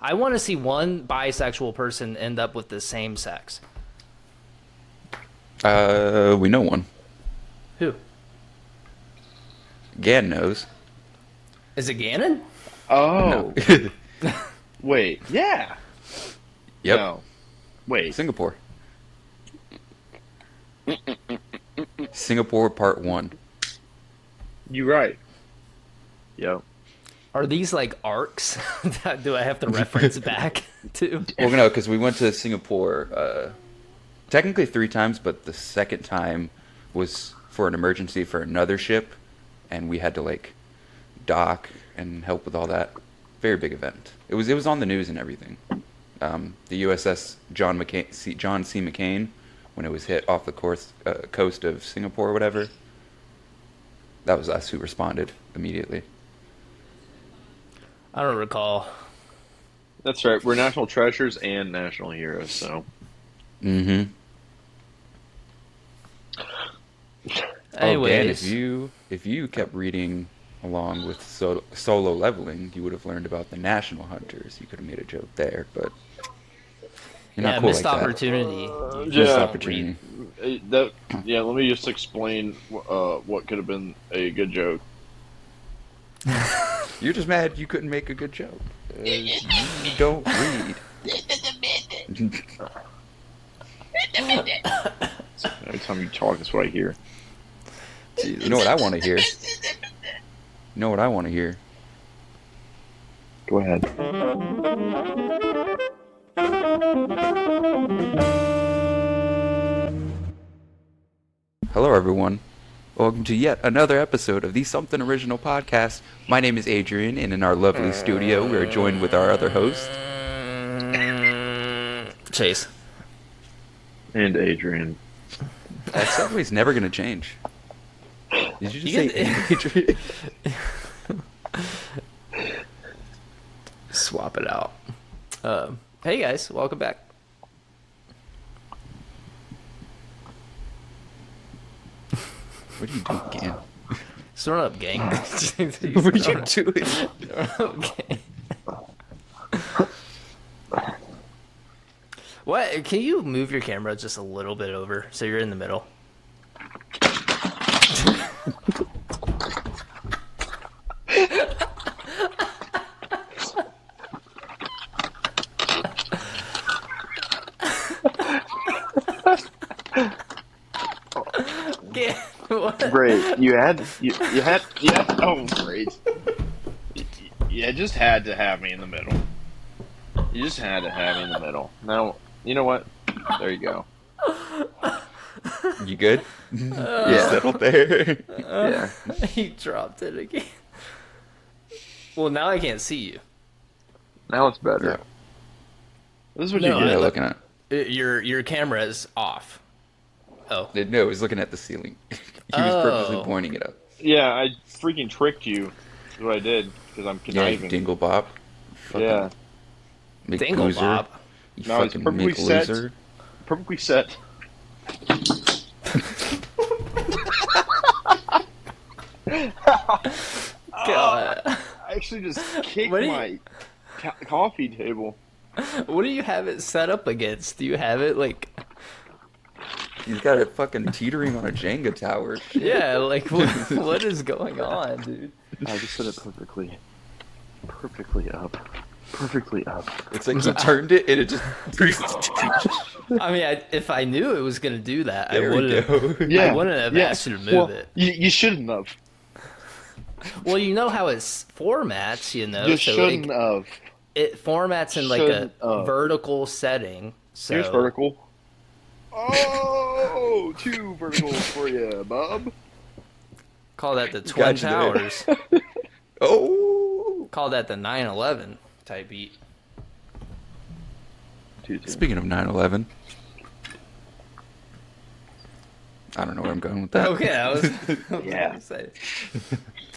I want to see one bisexual person end up with the same sex. We know one. Who? Gannon knows. Is it Gannon? Oh, No. wait. Yeah. Yep. No. Wait. Singapore. Singapore Part 1. You right. Yep. Are these like arcs? that do I have to reference back to? Well, no, because we went to Singapore technically 3 times, but the second time was for an emergency for another ship, and we had to like dock and help with all that. Very big event. It was on the news and everything. The USS John C. McCain, when it was hit off the coast of Singapore or whatever. That was us who responded immediately. I don't recall. That's right. We're national treasures and national heroes, so. Mm-hmm. Anyways, Oh, Dan, if you kept reading along with solo leveling, you would have learned about the national hunters. You could have made a joke there, but you're not cool missed like that. opportunity. Missed Yeah. opportunity. Yeah, let me just explain what could have been a good joke. You're just mad you couldn't make a good joke. You don't read. Every time you talk, that's what I hear. You know what I want to hear? You know what I want to hear? Go ahead. Hello, everyone. Welcome to yet another episode of the Something Original podcast. My name is Adrian, and in our lovely studio, we are joined with our other host. Chase. And Adrian. That segue's never going to change. Did you just say Adrian? Swap it out. Hey guys, welcome back. What are you doing, Gan? Throwing up, gang. What are you doing? Okay. What? Can you move your camera just a little bit over so you're in the middle? What? Great. You had. Oh, great. You just had to have me in the middle. You just had to have me in the middle. Now, you know what? There you go. You good? Yeah. Settled there. Yeah. He dropped it again. Well, now I can't see you. Now it's better. Yeah. This is what No, you Yeah, get. looking at. Your camera is off. Oh. No, he was looking at the ceiling. He was purposely pointing it up. Yeah, I freaking tricked you. That's what I did because I'm Yeah, you conniving. dingle bop. Yeah. Dingle Bob. You No, it's fucking perfectly make set. loser. Perfectly set. God. I actually just kicked What do you- my coffee table. What do you have it set up against? Do you have it like... He's got it fucking teetering on a Jenga tower. Yeah, like what is going on, dude? I just set it perfectly. Perfectly up. Perfectly up. It's like he turned it and it just. I mean, if I knew it was gonna do that, There I we wouldn't. go. Yeah. I wouldn't have asked you to move well, it. You shouldn't have. Well, you know how it formats, you know. You so shouldn't have. it formats in like Shouldn't a have. vertical setting. So Here's vertical. Oh, 2 verticals for you, bub. call that the Twin Got you there. Towers. Oh! Call that the 9/11 type beat. Speaking of 9/11. I don't know where I'm going with that. Okay, I was Yeah. gonna say.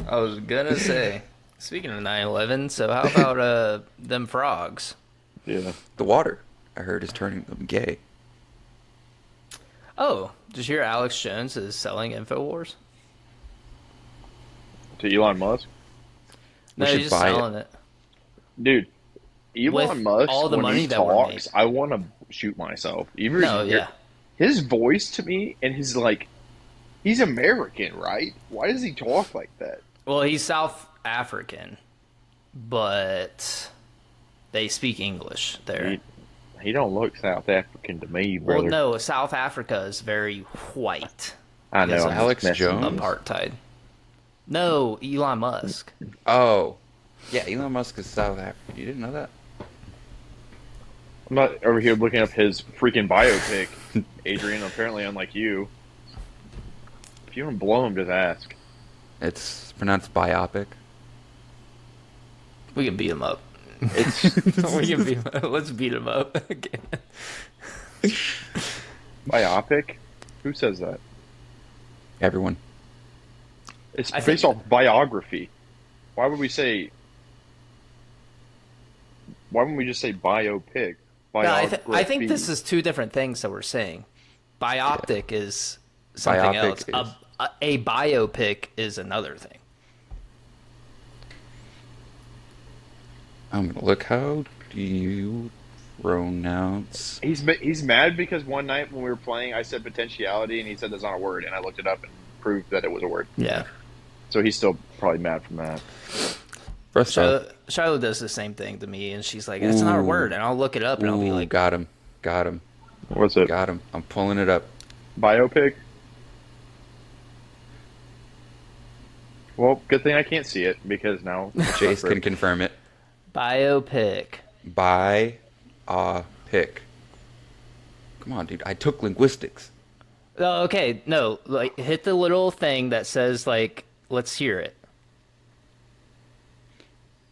I was gonna say. Speaking of 9/11, so how about them frogs? Yeah. The water, I heard, is turning them gay. Oh, did you hear Alex Jones is selling InfoWars? To Elon Musk. No, should he's just buy it. selling it. Dude, with Elon Musk, all the when money he that were made. talks, I want to shoot myself. Even No, yeah. his voice to me, and his like, he's American, right? Why does he talk like that? Well, he's South African, but they speak English there. He don't look South African to me, Well, brother. no, South Africa is very white. I know. because I'm of Alex just messing Jones? with you. Apartheid. No, Elon Musk. Oh, yeah. Elon Musk is South African. You didn't know that? I'm not over here looking up his freaking biopic, Adrian. Apparently, unlike you, if you want to blow him, just ask. It's pronounced biopic. We can beat him up. It's We can beat him up. Let's beat him up again. biopic. Who says that? Everyone. It's I based think- off biography. Why would we say? Why wouldn't we just say biopic? No, I think this Biography. is two different things that we're saying. Biopic is something Biopic else. A biopic is another thing. I'm gonna look. How do you pronounce? He's mad because one night when we were playing, I said potentiality, and he said that's not a word, and I looked it up and proved that it was a word. Yeah. So he's still probably mad from that. First off, Shiloh does the same thing to me, and she's like, "That's not a Ooh. word," and I'll look it up, and I'll be ooh, like, got him, What's it? got him. I'm pulling it up. Biopic. Well, good thing I can't see it because now Chase can confirm it. "Biopic." Buy a pick. Come on, dude. I took linguistics. Oh, okay, no, like hit the little thing that says like, "Let's hear it."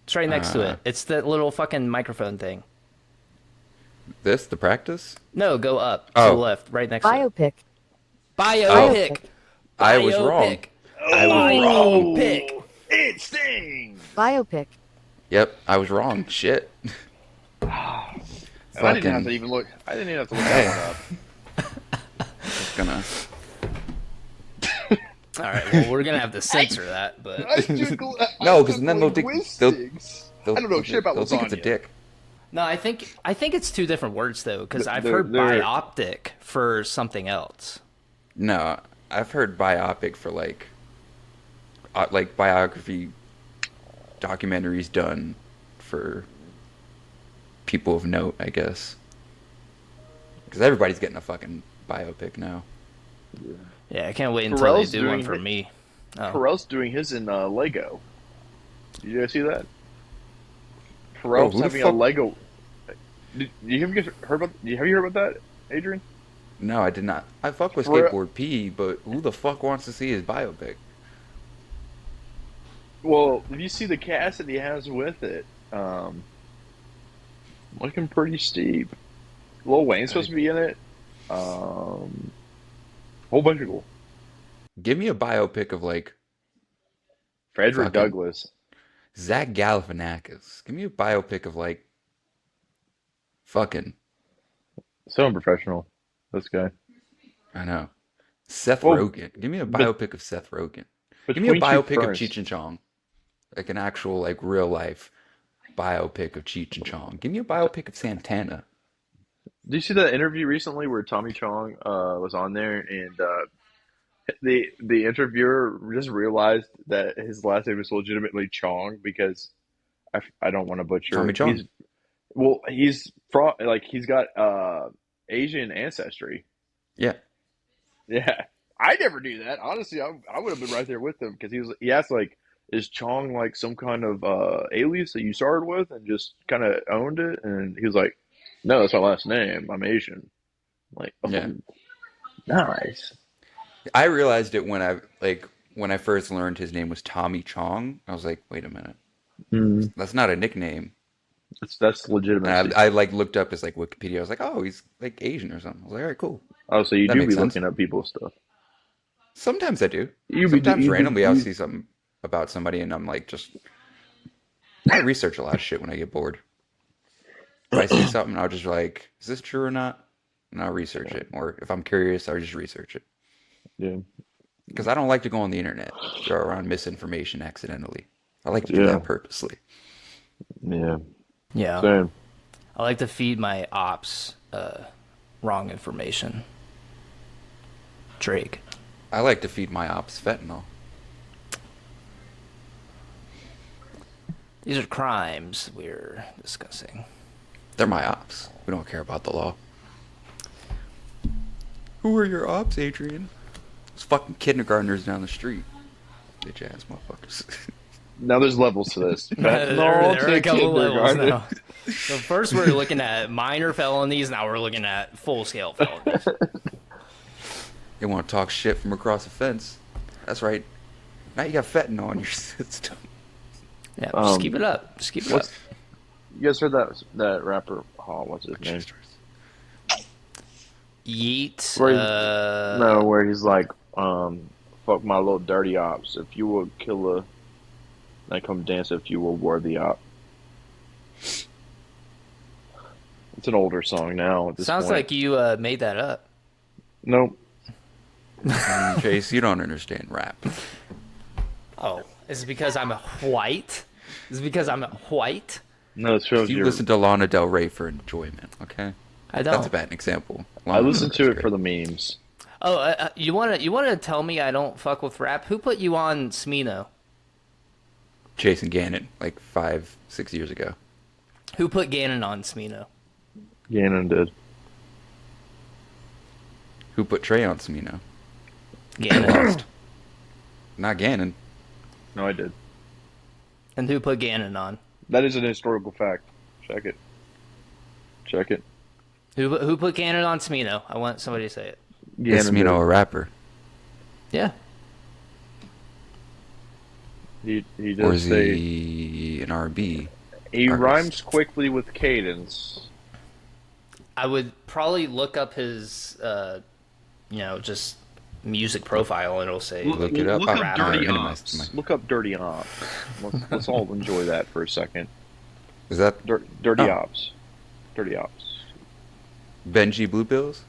It's right next to it. It's that little fucking microphone thing. This, the practice? No, go up to Oh. the left, right next to it. Biopic. Biopic. I was wrong. Biopic. Biopic. Oh, it stings. Biopic. Yep, I was wrong. Shit. And I didn't have to even look. I didn't even have to look that one up. Just gonna. All right, well, we're gonna have to censor that, but No, 'cause then they'll think- linguistics. They'll, I don't know shit about they'll think it's a lasagna. dick. no, I think it's two different words though, because I've They're- heard they're- bioptic for something else. No, I've heard biopic for like biography documentaries done for people of note, I guess. Because everybody's getting a fucking biopic now. Yeah, I can't wait until Pharrell's they do one doing for it. me. Oh. Pharrell's doing his in Lego. Did you guys see that? Pharrell's who the having a fuck- Lego. Have you heard about? Have you heard about that, Adrian? No, I did not. I fuck with Pharrell- Skateboard P, but who the fuck wants to see his biopic? Well, if you see the cast that he has with it, looking pretty steep. Lil Wayne's supposed to be in it. Whole bunch of people. Give me a biopic of like Frederick Fucking- Douglass. Zach Galifianakis. Give me a biopic of like fucking. So unprofessional. This guy. I know. Seth Well, Rogen. Give me a but- biopic of Seth Rogen. Give me a Between two biopic of ferns. Cheech and Chong. Like an actual, like, real life biopic of Cheech and Chong. Give me a biopic of Santana. Did you see that interview recently where Tommy Chong was on there and the interviewer just realized that his last name is legitimately Chong because I don't want to butcher. Tommy Chong. He's from like he's got Asian ancestry. Yeah. Yeah, I never knew that. Honestly, I would have been right there with him because he asked like, is Chong like some kind of alias that you started with and just kind of owned it? And he was like, no, that's my last name. I'm Asian. Like, oh, Yeah. nice. I realized it when I first learned his name was Tommy Chong. I was like, wait a minute. That's not a nickname. That's legitimate. And I like looked up his like Wikipedia. I was like, oh, he's like Asian or something. I was like, all right, cool. Oh, so you That do makes be sense. looking up people's stuff. Sometimes I do. You be- Sometimes you be- randomly I'll you- see something about somebody and I'm like I research a lot of shit when I get bored. If I see something, I'll just like, is this true or not? And I'll research it. Or if I'm curious, I'll just research it. Yeah. Because I don't like to go on the internet, throw around misinformation accidentally. I like to do Yeah. that purposely. Yeah. Yeah. Same. I like to feed my ops wrong information. Drake. I like to feed my ops fentanyl. These are crimes we're discussing. They're my ops. We don't care about the law. Who are your ops, Adrian? Those fucking kindergartners down the street. Bitch ass motherfuckers. Now there's levels to this. There are a couple levels now. So first we're looking at minor felonies, now we're looking at full-scale felonies. You want to talk shit from across the fence? That's right. Now you got fentanyl on your system. Yeah, just keep it up. Just keep it up. You guys heard that rapper? Oh, what's his name? Yeet. No, where he's like, fuck my little dirty ops. If you were a killer, I come dance if you were worthy op. It's an older song now. At this Sounds point. like you made that up. Nope. Chase, you don't understand rap. Oh, is it because I'm a white? Is it because I'm a white? No, it shows You you. listen to Lana Del Rey for enjoyment, okay? I don't. That's a bad example. I listen to it for the memes. Oh, you wanna tell me I don't fuck with rap? Who put you on Smino? Jason Gannon, like 5-6 years ago. Who put Gannon on Smino? Gannon did. Who put Trey on Smino? Gannon. Not Gannon. No, I did. And who put Gannon on? That is an historical fact. Check it. Check it. Who put Gannon on Smino? I want somebody to say it. Is Gannon Smino a rapper? Yeah. He Or does is say he an R&B? he artist? rhymes quickly with cadence. I would probably look up his, just music profile, and it'll say. Look it up. Look up rapper. Dirty Minimize Ops. my- Look up Dirty Ops. Let's all enjoy that for a second. Is that Dirty Oh. Ops. Dirty Ops. Benji Blue Bills?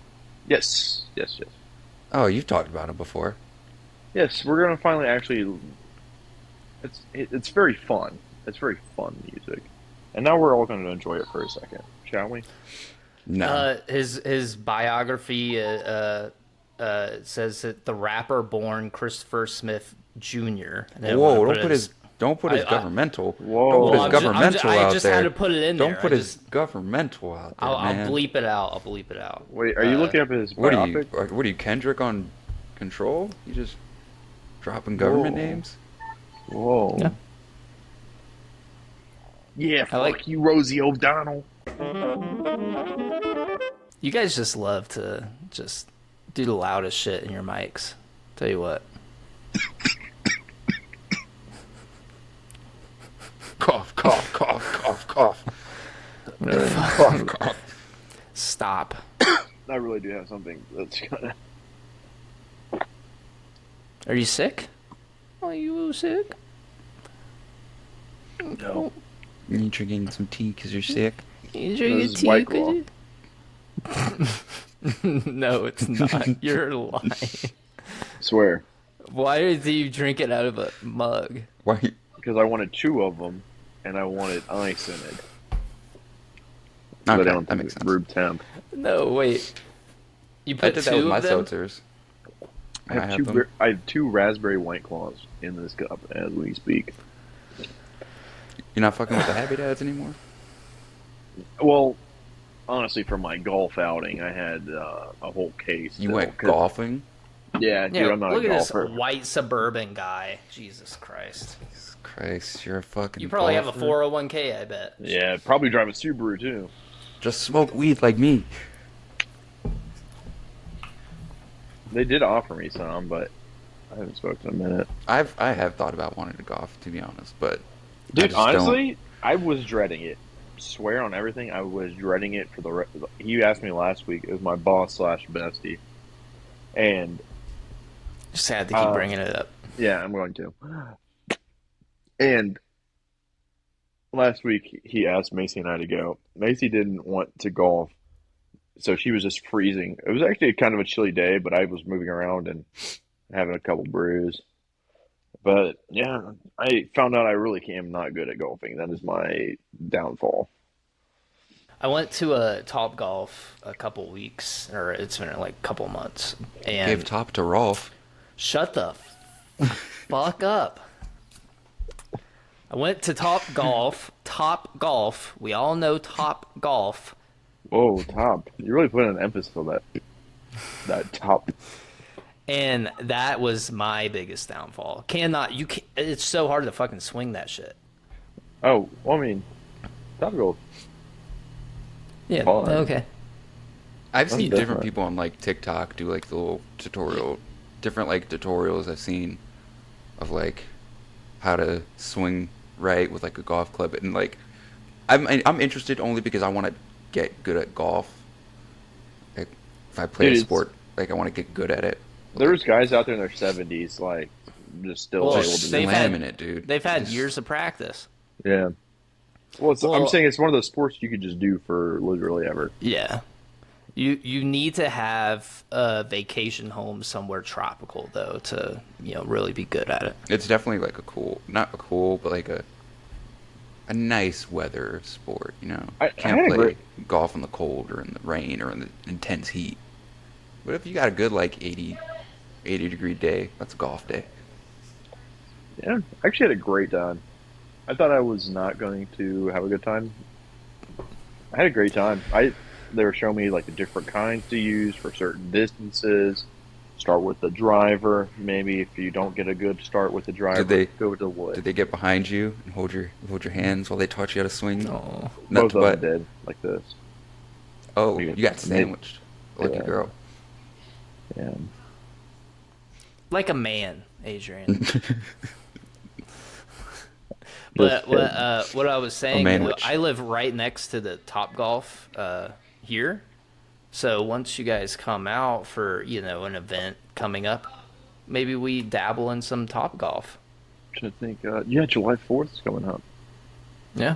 Yes. Oh, you've talked about him before. Yes, we're gonna finally actually. It's very fun. It's very fun music, and now we're all going to enjoy it for a second, shall we? No. His biography says that the rapper born Christopher Smith Jr. And then Whoa! when I Don't put his I- governmental. Whoa. Don't put Well, his governmental I out just there. had to put it in Don't there. put I his governmental out there, I'll man. bleep it out. I'll bleep it out. Wait, are you looking up his What biopic? are you, Kendrick on Control? You just dropping government Whoa. names? Whoa. Yeah. Yeah, I fuck like- you, Rosie O'Donnell. You guys just love to just do the loudest shit in your mics. Tell you what. Cough, cough, cough, cough, cough. Cough, cough. Stop. I really do have something that's kind of. Are you sick? Are you sick? No. You drinking some tea because you're sick? You drinking This is tea? White 'cause Claw. you- No, it's not. You're lying. Swear. Why do you drink it out of a mug? Why? Because I wanted 2 of them, and I wanted ice in it. Okay, But I don't that think makes it's sense. room temp. No, wait. You I put did that with two my of them? seltzers. I When have, had them. I have 2 raspberry White Claws in this cup as we speak. You're not fucking with the Happy Dads anymore? Well, honestly, for my golf outing, I had a whole case. You still, went 'cause- golfing? Yeah, dude, Yeah, I'm not look a at this golfer. white suburban guy. Jesus Christ. Jesus Christ, you're a fucking You probably have a golfer. 401k, I bet. Yeah, probably drive a Subaru too. Just smoke weed like me. They did offer me some, but I haven't spoken in a minute. I have thought about wanting to golf, to be honest, but I Dude, just don't. honestly, I was dreading it. Swear on everything, I was dreading it for the rest. He asked me last week. It was my boss / bestie, and Just had to keep bringing it up. yeah, I'm going to. And last week he asked Macy and I to go. Macy didn't want to golf, so she was just freezing. It was actually kind of a chilly day, but I was moving around and having a couple brews. But yeah, I found out I really am not good at golfing. That is my downfall. I went to a Top Golf a couple weeks, or it's been like a couple months, and Gave top to Rolf. shut the fuck up. I went to Top Golf. Top Golf. We all know Top Golf. Whoa, top! You really put an emphasis on that. That top. And that was my biggest downfall. It's so hard to fucking swing that shit. Oh, well, I mean, top goal. Yeah, Fine. okay. I've seen different. different people on like TikTok do like the little different like tutorials I've seen of like how to swing right with like a golf club, and like I'm interested only because I want to get good at golf. Like if I play Dude, a it's- sport, like I want to get good at it. There's guys out there in their 70s, like, just still Well, able to do they've it. had- Slamming it, dude. They've had Just- years of practice. Yeah. Well, I'm Well- saying it's one of those sports you could just do for literally ever. Yeah. You need to have a vacation home somewhere tropical though to really be good at it. It's definitely like not a cool, but like a nice weather sport. I Can't had a play great- golf in the cold or in the rain or in the intense heat. But if you got a good like 80-degree day, that's a golf day. Yeah, I actually had a great time. I thought I was not going to have a good time. I had a great time. They were showing me like the different kinds to use for certain distances. Start with the driver. Maybe if you don't get a good start with the driver, go with the wood. Did they get behind you and hold your hands while they taught you how to swing? Oh. Nut Both to of butt? them did like this. Oh, You you got got- sandwiched. Lucky Yeah. girl. Yeah. Like a man, Adrian. But what I was saying, manwich. I live right next to the Top Golf here. So once you guys come out for an event coming up, maybe we dabble in some Top Golf. I think, yeah, July 4th is coming up. Yeah.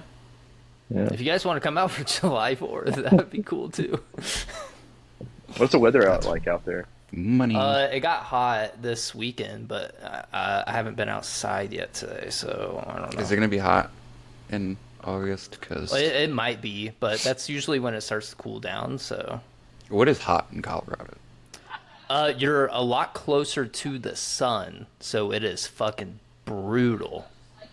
Yeah. If you guys want to come out for July 4th, that would be cool too. What's the weather out there? Money. It got hot this weekend, but I haven't been outside yet today, so I don't know. Is it gonna be hot in August? Because Well, it might be, but that's usually when it starts to cool down. So what is hot in Colorado? you're a lot closer to the sun, so it is fucking brutal.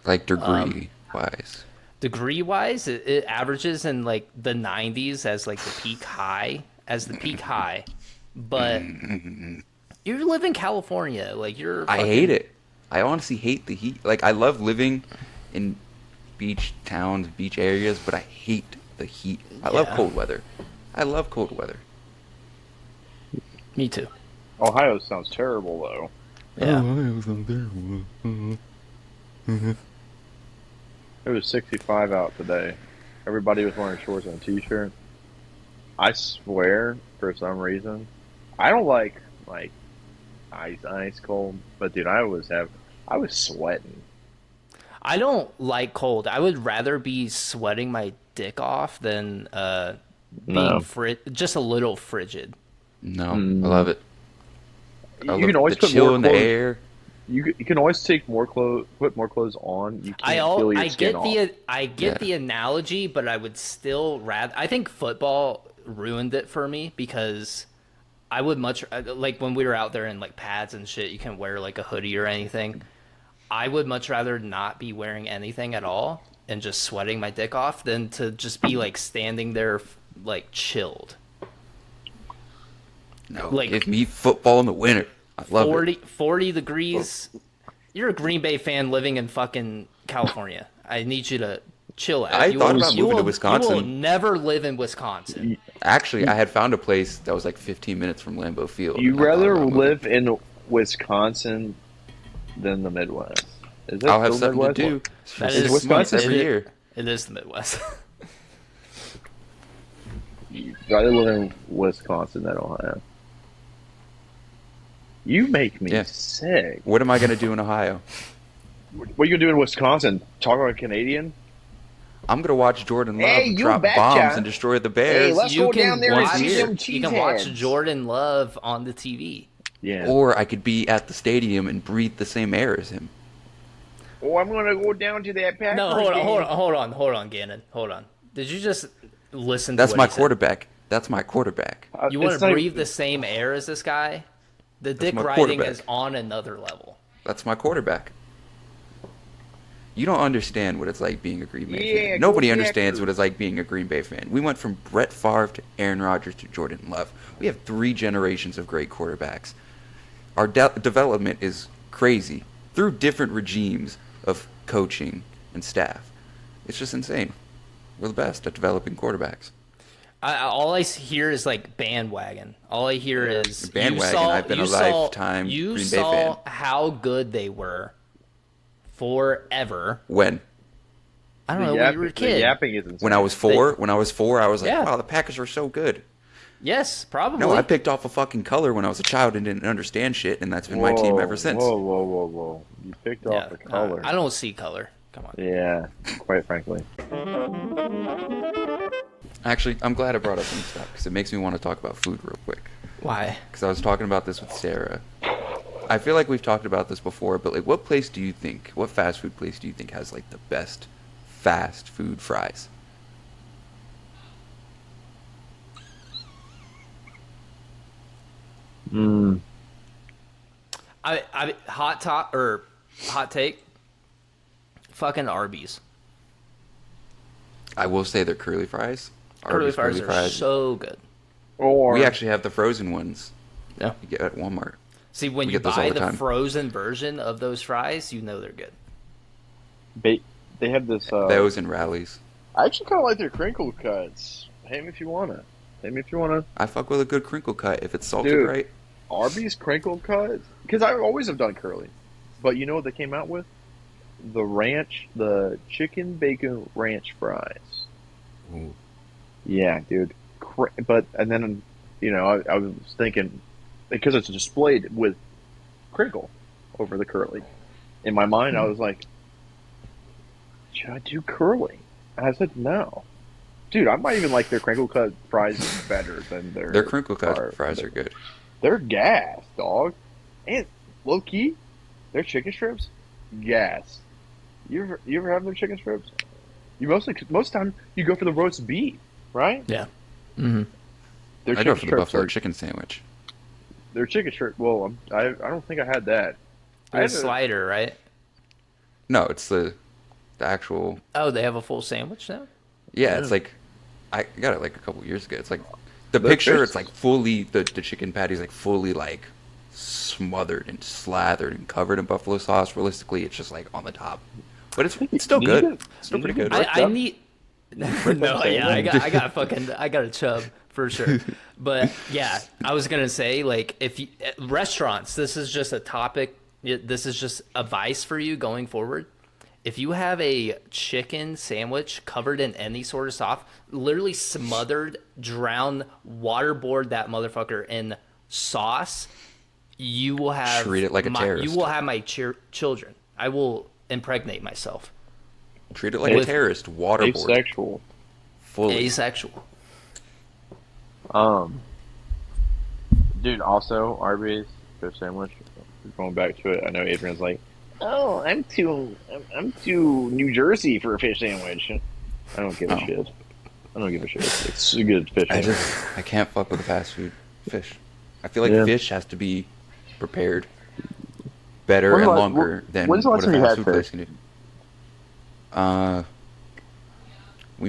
Like degree wise. Degree wise, it averages in like the 90s as like the peak high, but you live in California, like you're. I hate it. I honestly hate the heat. Like I love living in beach towns, beach areas, but I hate the heat. I love Yeah. cold weather. I love cold weather. Me too. Ohio sounds terrible though. Yeah. It was 65 out today. Everybody was wearing shorts and a t-shirt. I swear, for some reason, I don't like ice cold, but dude, I was sweating. I don't like cold. I would rather be sweating my dick off than being No. just a little frigid. No, I love it. I You love can always the put chill more in the clothes. air. You can always put more clothes on. You can't feel your skin off. I get Yeah. the analogy, but I would still rather. I think football ruined it for me because I would much like when we were out there in like pads and shit. You can wear like a hoodie or anything. I would much rather not be wearing anything at all and just sweating my dick off than to just be like standing there like chilled. No, Like- give me football in the winter. I love 40 degrees. You're a Green Bay fan living in fucking California. I need you to chill out. I thought about moving to You will Wisconsin. never live in Wisconsin. it. Actually, I had found a place that was like 15 minutes from Lambeau Field. You and I thought rather about moving. live in Wisconsin than the Midwest. Is that I'll have still something Midwest? to do. That Six is months Wisconsin? every It is- year. It is the Midwest. You rather live in Wisconsin than Ohio. You make me Yeah. sick. What am I gonna do in Ohio? What are you gonna do in Wisconsin? Talk about a Canadian? I'm gonna watch Jordan Love Hey, you drop betcha. bombs and destroy the Bears. Hey, let's go down there and watch, see them you can watch cheeseheads. Jordan Love on the TV. Yeah. Or I could be at the stadium and breathe the same air as him. Oh, I'm gonna go down to that Packers No, hold game. on, Gannon. Hold on. Did you just listen to That's what my he said. quarterback. That's my quarterback. You want It's to not breathe even- the same air as this guy? The dick my riding quarterback. is on another level. That's my quarterback. You don't understand what it's like being a Green Bay Yeah, fan. Nobody go understands Packers. what it's like being a Green Bay fan. We went from Brett Favre to Aaron Rodgers to Jordan Love. We have 3 generations of great quarterbacks. Our development is crazy through different regimes of coaching and staff. It's just insane. We're the best at developing quarterbacks. All I hear is like bandwagon. All I hear is Bandwagon. I've been a lifetime You Green Bay saw fan. how good they were forever. When? I don't know when you were a The kid. yapping is insane. When I was 4? When I was 4, I was like, Yeah. wow, the Packers are so good. Yes, probably. No, I picked off a fucking color when I was a child and didn't understand shit, and that's been my team ever since. Whoa. You picked off the color. I don't see color. Come on. Yeah, quite frankly. Actually, I'm glad I brought up Wingstop because it makes me want to talk about food real quick. Why? Because I was talking about this with Sarah. I feel like we've talked about this before, but like, what fast food place do you think has like the best fast food fries? Hot take. Fucking Arby's. I will say they're curly fries. Curly Arby's fries are so good. Or We actually have the frozen ones Yeah. you get at Walmart. See, when We you get those all buy the the time. frozen version of those fries, you know they're good. they have this. Those and rallies. I actually kind of like their crinkle cuts. Hit me if you wanna. I fuck with a good crinkle cut if it's salted Dude. right. Arby's crinkle cuts, because I always have done curly, but you know what they came out with? The chicken bacon ranch fries. Ooh. Yeah, dude. And then, I was thinking, because it's displayed with crinkle over the curly. In my mind, I was like, should I do curly? And I said no. Dude, I might even like their crinkle cut fries better than Their crinkle cut fries are good. They're gas, dog. And low key, their chicken strips, gas. You ever have their chicken strips? Most time you go for the roast beef, right? Yeah. Mm-hmm. Their I go chicken for the strips buffalo are chicken sandwich. their chicken strip. Well, I don't think I had that. I The had slider, right? No, it's the actual. Oh, they have a full sandwich now? Yeah, it's like I got it like a couple years ago. It's like the The picture. fish- It's like fully the chicken patty's like fully like smothered and slathered and covered in buffalo sauce. Realistically, it's just like on the top, but it's still Do you good. get- It's still do you pretty get good. I need. No, yeah, I got a chub for sure. But yeah, I was gonna say like if you, restaurants, this is just a topic. This is just advice for you going forward. If you have a chicken sandwich covered in any sort of sauce, literally smothered, drown, waterboard that motherfucker in sauce, you will have Treat it like a terrorist. You will have my children. I will impregnate myself. Treat it like a With- terrorist. Waterboard. asexual. Fully. Asexual. Dude. Also, Arby's fish sandwich. Going back to it, I know Adrian's like, "Oh, I'm too New Jersey for a fish sandwich." I don't give a Oh. shit. I don't give a shit. It's a good fish sandwich. I can't fuck with the fast food fish. I feel like Yeah. fish has to be prepared better When's and the last- longer than when's the what last a time you fast had food place fish? can do. We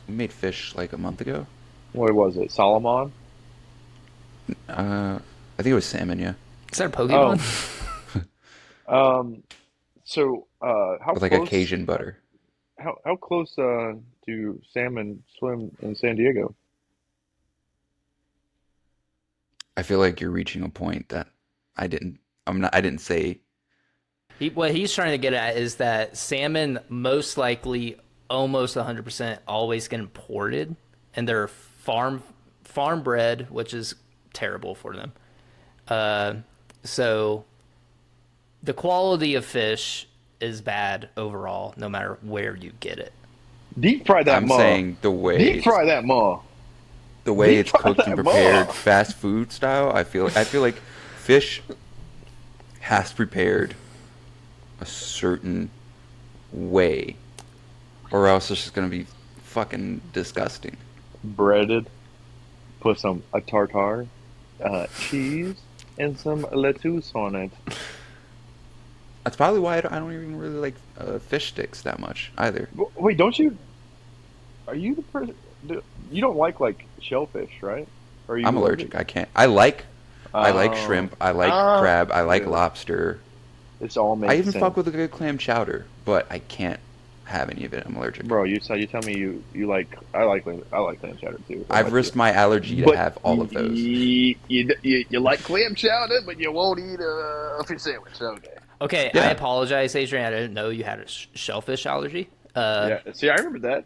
made fish like a month ago. What was it? Solomon? I think it was salmon. Yeah, Is that a Pokemon? So, how with like close? a Cajun butter. How close do salmon swim in San Diego? I feel like you're reaching a point that I didn't say. What he's trying to get at is that salmon most likely almost 100% always get imported, and they're farm bred, which is terrible for them. So the quality of fish is bad overall, no matter where you get it. Deep fry that I'm maw. saying the way Deep fry that maw. the way Deep it's fry cooked and that prepared, maw. fast food style. I feel like fish has prepared a certain way, or else it's just gonna be fucking disgusting. Breaded. Put a tartare, cheese, and some lettuce on it. That's probably why I don't even really like fish sticks that much either. Wait, don't you? Are you the person? You don't like shellfish, right? Or are you I'm allergic. I can't. I like shrimp. I like crab. I like dude. lobster. This all makes I even sense. fuck with a good clam chowder, but I can't have any of it. I'm allergic. Bro, you tell me you like I like clam chowder too. I've risked my allergy to But have all of those. You like clam chowder, but you won't eat a fish sandwich. Okay. Okay, Yeah. I apologize, Adrian. I didn't know you had a shellfish allergy. Yeah. See, I remember that.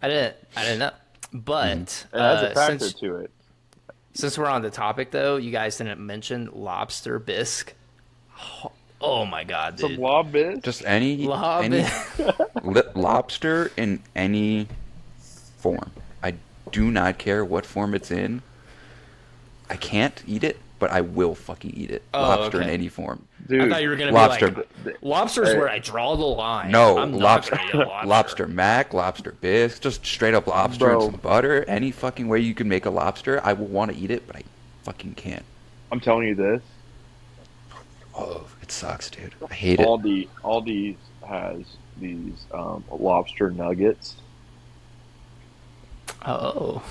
I didn't know. But It has a factor since to it. since we're on the topic, though, you guys didn't mention lobster bisque. Oh my god, dude! Some lobster. Just any Lob- lobster in any form. I do not care what form it's in. I can't eat it, but I will fucking eat it. Oh, Lobster in okay. any form. Dude, I thought you were gonna Lobster. be like, lobster's where I draw the line. No, I'm not lobster, gonna eat a lobster. lobster mac, lobster bisque, just straight up lobster Bro. and some butter. Any fucking way you can make a lobster, I will want to eat it, but I fucking can't. I'm telling you this. Oh, it sucks, dude. I hate it. Aldi has these lobster nuggets. Oh,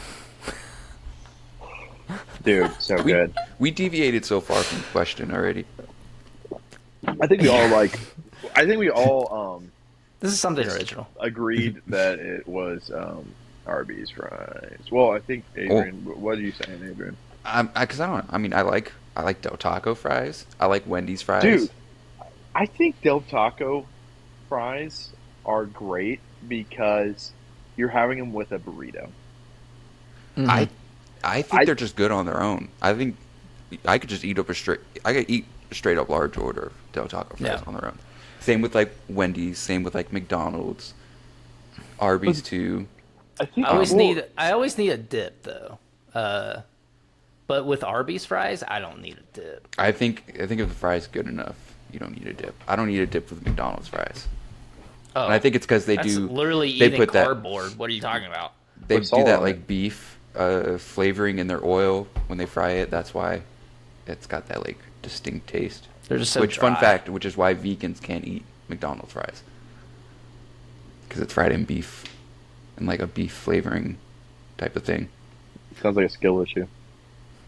Dude, so We, good. we deviated so far from the question already. I think we all this is something original. agreed that it was Arby's fries. Well, I think Adrian. What are you saying, Adrian? Because I don't. I mean, I like Del Taco fries. I like Wendy's fries. Dude, I think Del Taco fries are great because you're having them with a burrito. Mhm. I think they're just good on their own. I think I could just eat up I could eat a straight up large order of Del Taco fries Yeah. on their own. Same with like Wendy's. Same with like McDonald's, Arby's too. I think I always need a dip though. But with Arby's fries, I don't need a dip. I think if the fries good enough, you don't need a dip. I don't need a dip with McDonald's fries. Oh, And I think it's because they that's do literally they eating put that cardboard. What are you talking about? they Put do salt that on like it. beef flavoring in their oil when they fry it. That's why it's got that like distinct taste. They're just so Which dry. fun fact, which is why vegans can't eat McDonald's fries because it's fried in beef and like a beef flavoring type of thing. sounds like a skill issue.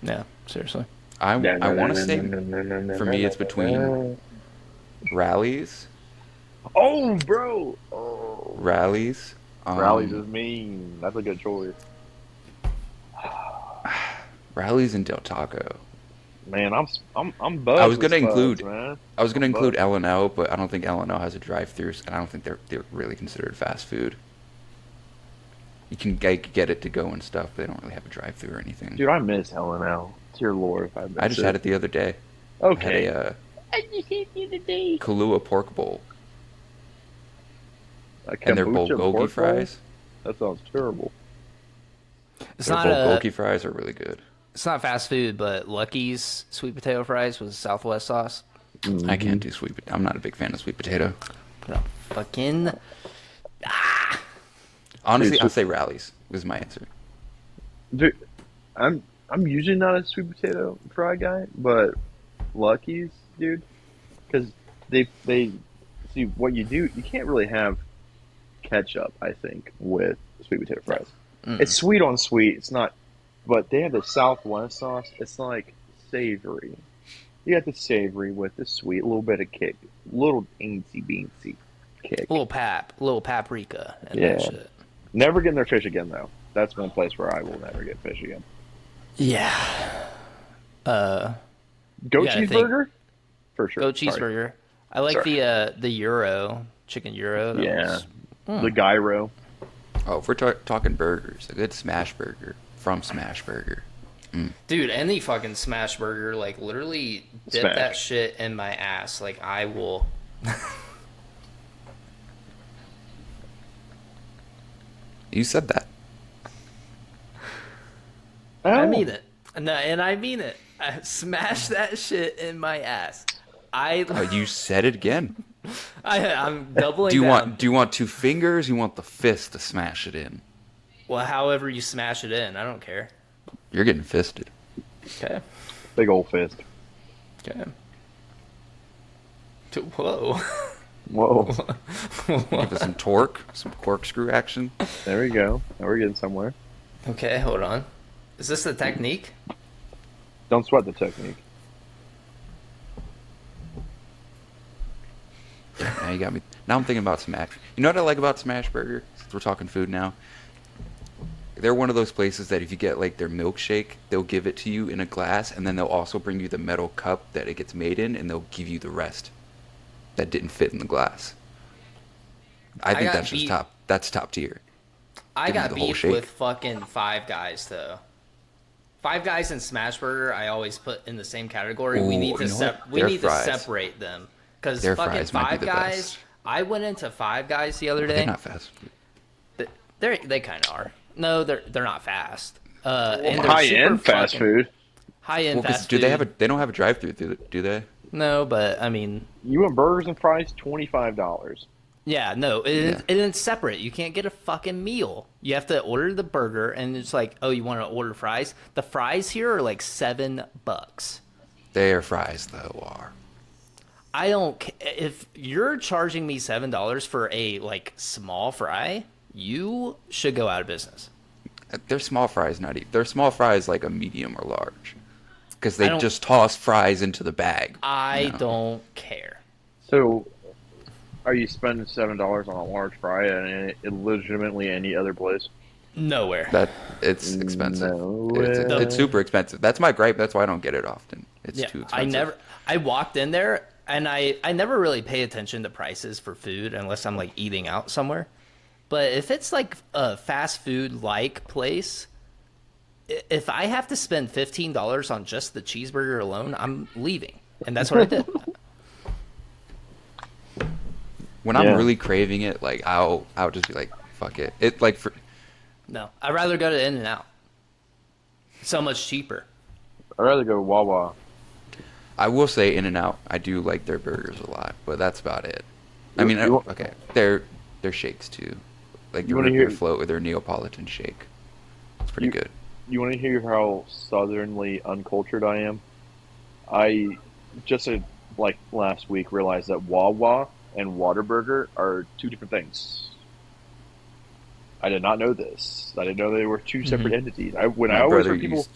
Yeah, seriously. I want to say for me it's between Rallies, Oh, bro. Oh. Rallies, Rallies is mean. That's a good choice. Rallies and Del Taco. Man, I'm buzzed. I was gonna with include- Spuds, man. I was gonna I'm include buzzed. L&L, but I don't think L&L has a drive-through, and I don't think they're really considered fast food. You can get it to go and stuff, but they don't really have a drive-through or anything. Dude, I miss L&L. Dear Lord, if I miss I just had it the other day. Okay. I had a Kahlua pork bowl, and their kombucha pork bowl? bulgogi fries. That sounds terrible. It's Their not bulgogi fries are really good. it's not fast food, but Lucky's sweet potato fries with Southwest sauce. I can't do I'm not a big fan of sweet potato. But fucking Honestly, Dude, I'll say Rallies was my answer. Dude, I'm usually not a sweet potato fry guy, but Lucky's, dude, because they see what you do. You can't really have ketchup, I think, with sweet potato fries. It's sweet on sweet. It's not, but they have the Southwest sauce. It's like savory. You got the savory with the sweet, a little bit of kick, little teensy beansy kick. little paprika, and Yeah. that shit. Never getting their fish again, though. That's one place where I will never get fish again. Yeah. Goat Yeah, I think- cheeseburger, for sure. Goat Sorry. cheeseburger. I like the Euro chicken Euro. That Yeah, was- the gyro. Oh, if we're talking burgers, a good smash burger from Smash Burger. Dude, any fucking smash burger, like literally dip Smash. that shit in my ass. Like I will. You said that. I mean it. No, and I mean it. I smash that shit in my ass. Oh, you said it again. I'm doubling Do you down. want two fingers? You want the fist to smash it in? Well, however you smash it in, I don't care. You're getting fisted. Okay. Big old fist. Okay. Whoa. Whoa. Give us some torque, some corkscrew action. There we go. Now we're getting somewhere. Okay, hold on. Is this the technique? Don't sweat the technique. Now you got me. Now I'm thinking about Smash. You know what I like about Smash Burger? Since we're talking food now. They're one of those places that if you get like their milkshake, they'll give it to you in a glass, and then they'll also bring you the metal cup that it gets made in, and they'll give you the rest that didn't fit in the glass. I think got that's just beat. top. That's top tier. I Give me got the whole beef shake. with fucking Five Guys though. Five Guys and Smash Burger, I always put in the same category. We Ooh, need to you know what? we Their need fries. to separate them because Their fucking fries might be Five the Guys. best. I went into Five Guys the other day. They're not fast food. They kind of are. No, they're not fast. And they're High super end fast fucking- food. High end Well, 'cause fast do food. they have a? They don't have a drive-through, do they? No, but I mean, You want burgers and fries, $25. yeah, no, it's separate. You can't get a fucking meal. You have to order the burger, and it's like, oh, you want to order fries? The fries here are like $7. Their fries though are. I don't. If you're charging me $7 for a like small fry, you should go out of business. Their small fries not even. Their small fries like a medium or large, because I they don't- just toss fries into the bag. I No. don't care. So, are you spending $7 on a large fry at legitimately any other place? Nowhere. That it's expensive. No It's, way. it's super expensive. That's my gripe. That's why I don't get it often. It's Yeah, too expensive. I walked in there and I never really pay attention to prices for food unless I'm like eating out somewhere. But if it's like a fast food like place, if I have to spend $15 on just the cheeseburger alone, I'm leaving. And that's what I did. When Yeah. I'm really craving it, like I'll just be like, fuck it. It like for No, I'd rather go to In-N-Out. So much cheaper. I'd rather go Wawa. I will say In-N-Out, I do like their burgers a lot, but that's about it. I You- mean, you want- okay, their shakes too, like the You wanna root hear- beer float with their Neapolitan shake. It's pretty good. You want to hear how southernly uncultured I am? I just like last week realized that Wawa and Whataburger are two different things. I did not know this. I didn't know they were two separate entities. I always heard people.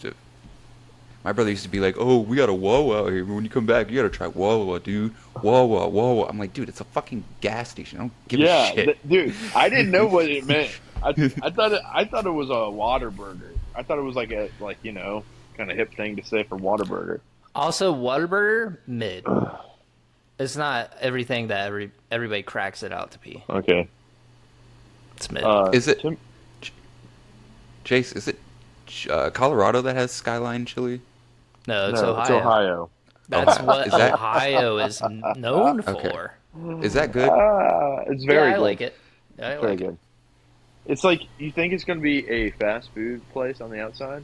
My brother used to be like, "Oh, we got a Wawa out here. When you come back, you gotta try Wawa, dude. Wawa, Wawa." I'm like, "Dude, it's a fucking gas station. I don't give a shit." Dude, I didn't know what it meant. I thought it was a Whataburger. I thought it was like a kind of hip thing to say for Whataburger. Also, Whataburger, mid. It's not everything that everybody cracks it out to be. Okay. It's mid. Is it Tim- Chase? Is it Colorado that has Skyline chili? no, it's no, Ohio. it's Ohio. That's Oh, what is that- Ohio is known Okay. for. Is that good? It's very yeah, I good. like it. I Very like it. good. It's like you think it's going to be a fast food place on the outside.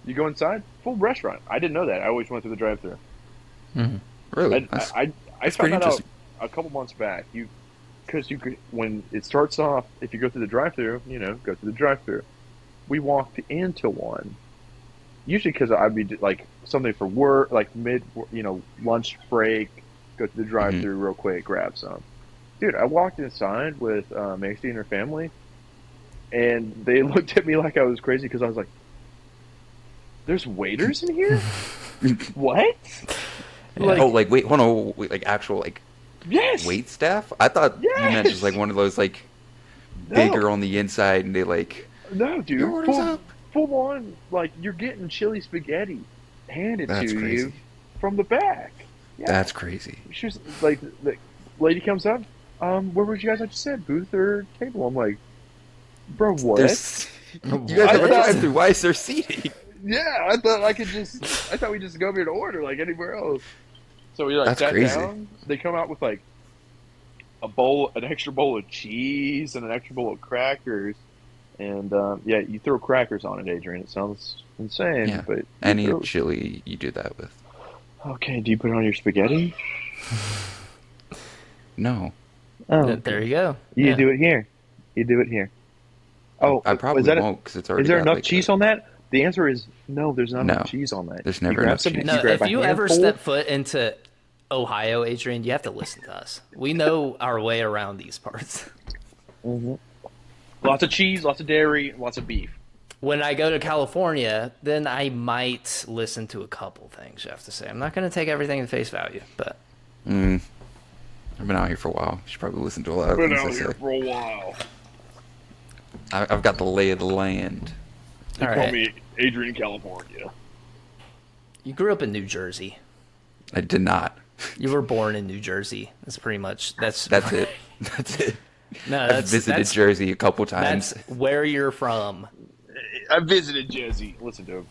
You go inside, full restaurant. I didn't know that. I always went through the drive-thru. Really? I that's found pretty that out interesting. a couple months back. Because you could, when it starts off, if you go through the drive-thru, go through the drive-thru. We walked into one. Usually because I'd be like something for work, like mid, lunch break, go to the drive-thru real quick, grab some. Dude, I walked inside with Macy and her family, and they looked at me like I was crazy because I was like, "There's waiters in here? What?" Like wait, hold on, wait, like actual like Yes. wait staff? I thought you meant just like one of those like No. bigger on the inside, and they like No, dude. Your order's up. Full on, like you're getting chili spaghetti handed That's to crazy. you from the back. Yeah. That's crazy. She was like, the lady comes up. Where would you guys like to sit? Booth or table? I'm like, bro, what? There's, you guys have a drive-through. Why is there seating? Yeah, I thought we just go over here to order like anywhere else. So we like That's sat crazy. down. They come out with like an extra bowl of cheese and an extra bowl of crackers. And yeah, you throw crackers on it, Adrian. It sounds insane, Yeah. but you Any throw- chili you do that with. Okay, do you put it on your spaghetti? No. Oh, There you go. You Yeah. do it here. You do it here. Oh, I probably is that won't because it's already is there got, enough like, cheese on that? The answer is no. There's not No. enough cheese on that. There's You never grab enough some. cheese. You No, grab if a you ever handful. step foot into Ohio, Adrian, you have to listen to us. We know our way around these parts. Lots of cheese, lots of dairy, lots of beef. When I go to California, then I might listen to a couple things, you have to say. I'm not going to take everything at face value, but... I've been out here for a while. You should probably listen to a lot of things I say. for a while. I've got the lay of the land. All right. me Adrian, California. You grew up in New Jersey. I did not. You were born in New Jersey. That's pretty much... That's it. That's it. No, I've visited Jersey a couple times. That's where you're from. I visited Jersey. Listen to him.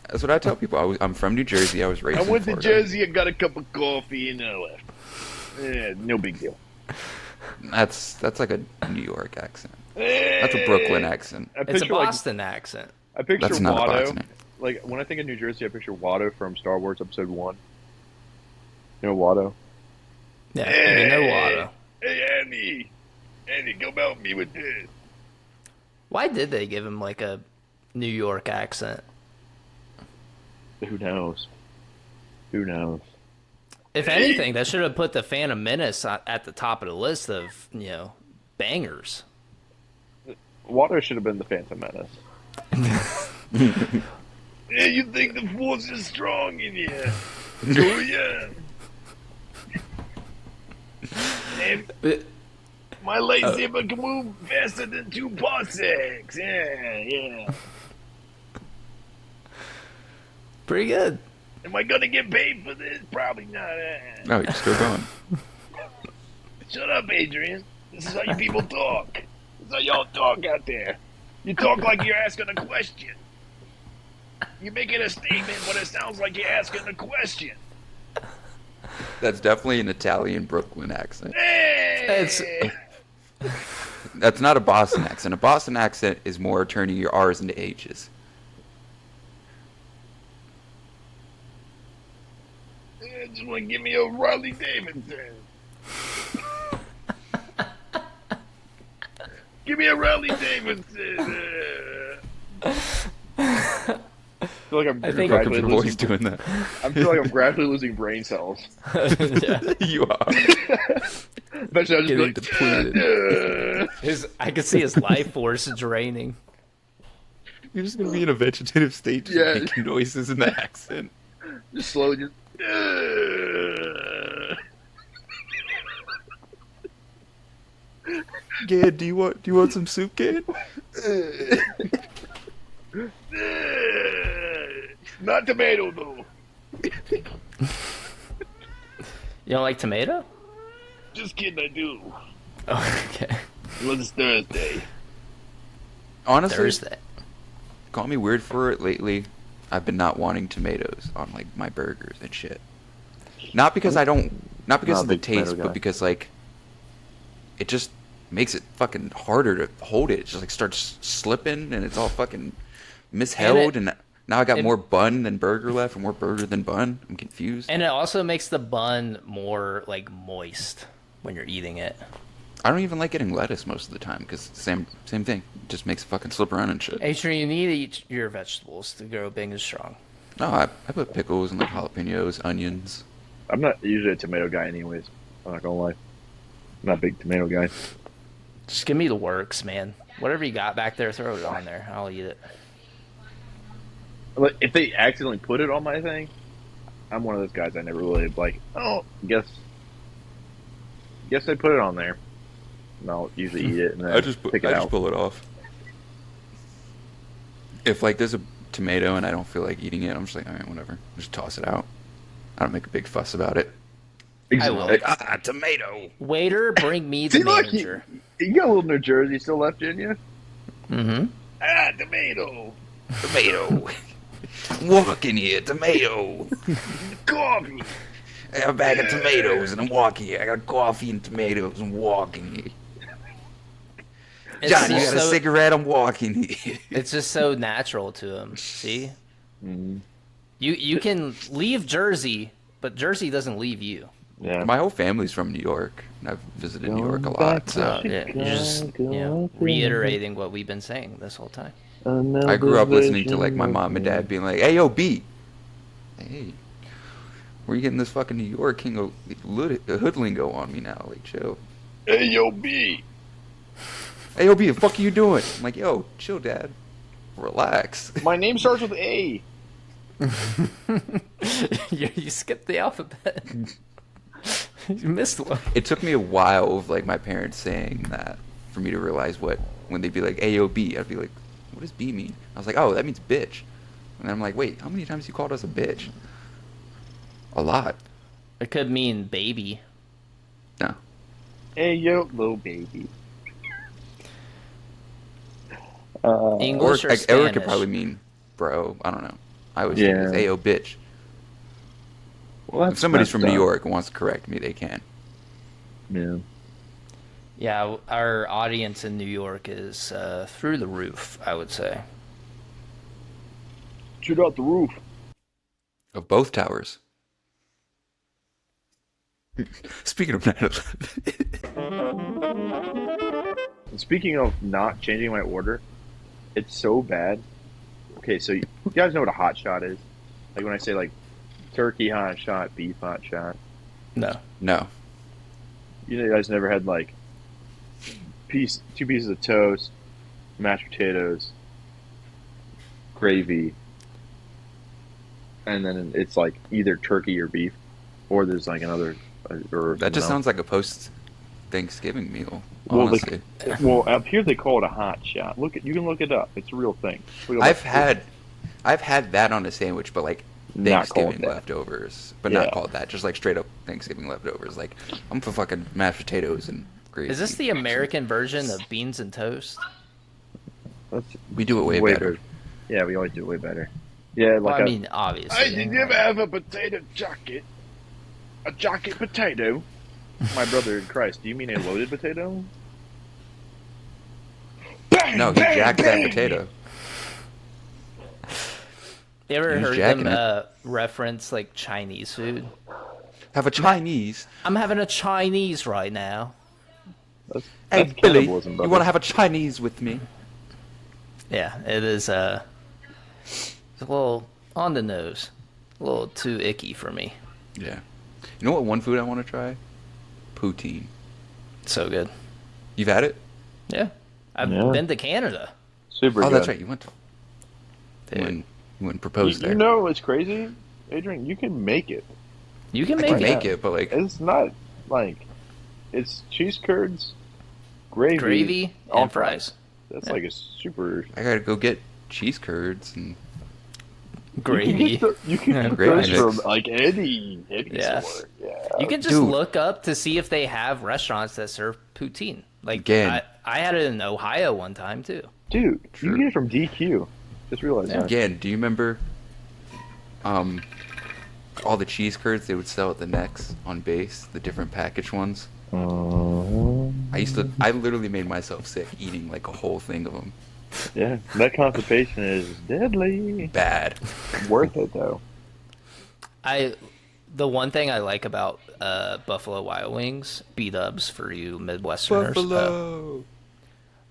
That's what I tell people. I'm from New Jersey. I was raised I in went to Florida. Jersey. I got a cup of coffee and I left. No big deal. That's like a New York accent. That's a Brooklyn accent. I It's a picture, like, Boston accent. I picture That's not a Watto. Boston. Like when I think of New Jersey, I picture Watto from Star Wars Episode 1. You know Watto? Yeah, you know Watto. Hey Andy, come help me with this. Why did they give him like a New York accent? Who knows? Who knows? If anything, that should have put the Phantom Menace at the top of the list of, bangers. Watto should have been the Phantom Menace. Yeah, you think the Force is strong in here? Oh yeah. And my lightsaber can move faster than 2 parsecs. Yeah. Pretty good. Am I gonna get paid for this? Probably not. No, you're still going. Shut up, Adrian. This is how you people talk. This is how y'all talk out there. You talk like you're asking a question. You're making a statement, but it sounds like you're asking a question. That's definitely an Italian Brooklyn accent. Hey! That's not a Boston accent. A Boston accent is more turning your R's into H's. Just want to give me a Riley Davidson. Give me a Riley Davidson. I feel like I'm I think- How come gradually your losing. boy's doing that? I feel like I'm gradually losing brain cells. Yeah. You are. Eventually, I'll just be Getting like, depleted. I could see his life force draining. You're just gonna be in a vegetative state, just Yeah. making noises in the accent. just slowly, just. Gad, do you want some soup, Gad? Not tomato though. You don't like tomato? Just kidding, I do. Oh, okay. It was Thursday. Honestly, Thursday. call me weird for it. Lately, I've been not wanting tomatoes on like my burgers and shit. Not because Not of the a big tomato taste, guy. but because like it just makes it fucking harder to hold it. It just like starts slipping and it's all fucking misheld. And now I got more bun than burger left, or more burger than bun. I'm confused. And it also makes the bun more like moist when you're eating it. I don't even like getting lettuce most of the time because same thing. It just makes it fucking slip around and shit. Adrian, you need to eat your vegetables to grow big and strong. No, I put pickles and like jalapenos, onions. I'm not usually a tomato guy, anyways. I'm not gonna lie. I'm not a big tomato guy. Just give me the works, man. Whatever you got back there, throw it on there. I'll eat it. Like, if they accidentally put it on my thing, I'm one of those guys I never really like. Oh, guess they put it on there. And I'll usually eat it and then I just pick it out. pull it off. If like there's a tomato and I don't feel like eating it, I'm just like, all right, whatever. Just toss it out. I don't make a big fuss about it. I will. Like, tomato. Waiter, bring me the See, look, manager. you got a little New Jersey still left in you? Mm-hmm. Tomato. Tomato. Walking here, tomato. Coffee. I have a bag of tomatoes and I'm walking here. I got coffee and tomatoes and walking here. Johnny, you got a cigarette? I'm walking here. It's just so natural to him. See, Mm-hmm. you can leave Jersey, but Jersey doesn't leave you. Yeah. My whole family's from New York, and I've visited New York a Going lot. back So Yeah, you're just reiterating what we've been saying this whole time. I grew up listening to like my mom and dad being like, "Hey, yo, B, hey, where you getting this fucking New York King of hoodlingo on me now? Like, chill. Hey, yo, B. Hey, yo, B, the fuck are you doing?" I'm like, "Yo, chill, dad, relax." My name starts with A. You skipped the alphabet. You missed one. It took me a while of like my parents saying that for me to realize when they'd be like, "Hey, yo, B," I'd be like, "What does B mean?" I was like, "Oh, that means bitch." And then I'm like, "Wait, how many times you called us a bitch?" A lot. It could mean baby. No. Hey, yo, little baby. English or Eric Spanish? could probably mean bro. I don't know. I always think it's, "Hey, yo, bitch." Well, If somebody's from New York and wants to correct me, they can. Yeah. Yeah, our audience in New York is through the roof, I would say. Shoot out the roof. Of both towers. Speaking of 9/11. Speaking of not changing my order, it's so bad. Okay, so you guys know what a hot shot is? Like when I say like turkey hot shot, beef hot shot. No. No. You guys never had like two pieces of toast, mashed potatoes, gravy, and then it's like either turkey or beef, or there's like another. Or That just something sounds like a post-Thanksgiving meal, Well, honestly. well, up here they call it a hot shot. You can look it up. It's a real thing. I've had that on a sandwich, but like Not called Thanksgiving that. leftovers, but Yeah. not called that. Just like straight up Thanksgiving leftovers. Like I'm for fucking mashed potatoes and gravy. Is this the American version of beans and toast? We do it way better. Yeah, we always do it way better. Yeah, Well, like I mean, obviously. I did never have a potato jacket. A jacket potato. My brother in Christ, do you mean a loaded potato? Bang, No, he bang, jacked bang. that potato. You ever He was heard jacking them reference like Chinese food? Have a Chinese. I'm having a Chinese right now. That's Hey, Billy, cannibalism, you brother. want to have a Chinese with me? Yeah, it is it's a little on the nose. A little too icky for me. Yeah. You know what one food I want to try? Poutine. So good. You've had it? Yeah. I've Yeah. been to Canada. Super Oh, good. that's right. You went and proposed there. You know what's crazy, Adrian? You can make it. You can I make can it. make it, but like It's not like it's cheese curds, Gravy all and fries. That's Yeah. like a super. I gotta go get cheese curds and Gravy. You can get Gravy those mix. from like any Yeah. store. Yeah. You can just Dude. look up to see if they have restaurants that serve poutine. Like Again. I had it in Ohio one time too. Dude, you True. can get it from DQ. Just realized that. again, do you remember all the cheese curds they would sell at the Nex on base, the different packaged ones? I literally made myself sick eating like a whole thing of them. Yeah, that constipation is deadly. Bad. Worth it though. The one thing I like about Buffalo Wild Wings, B-dubs for you Midwesterners, Buffalo.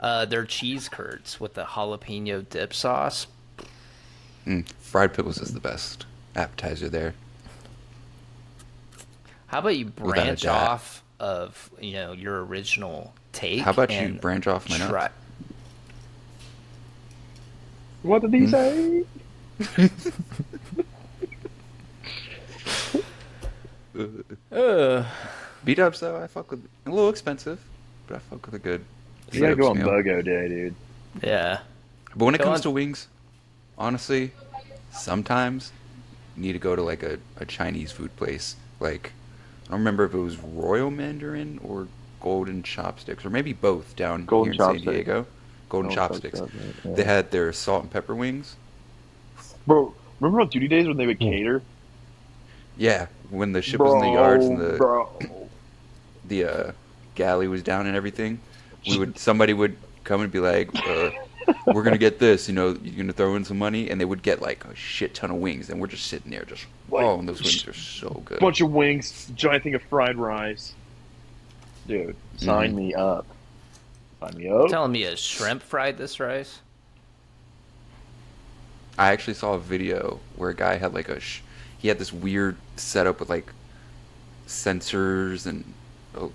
their cheese curds with the jalapeno dip sauce. Fried pickles is the best appetizer there. How about you Without a branch doubt. off of your original take? How about you and branch off my nuts? try? What did he say? B-dubs though, I fuck with a little expensive, but I fuck with a good. You gotta go on meal. BOGO day, dude. Yeah. But when it Go comes on. to wings, honestly, sometimes you need to go to like a Chinese food place. Like, I don't remember if it was Royal Mandarin or Golden Chopsticks, or maybe both down Golden here in San Chopsticks. Diego. Golden Chopsticks. They had their salt and pepper wings. Bro, remember on duty days when they would cater? Yeah, when the ship was in the yards and the Bro. galley was down and everything, somebody would come and be like, we're gonna get this. You know, you're gonna throw in some money, and they would get like a shit ton of wings, and we're just sitting there, just and those wings are so good. Bunch of wings, giant thing of fried rice. Dude, sign me up. Sign me up. Telling me a shrimp fried this rice? I actually saw a video where a guy had like he had this weird setup with like sensors and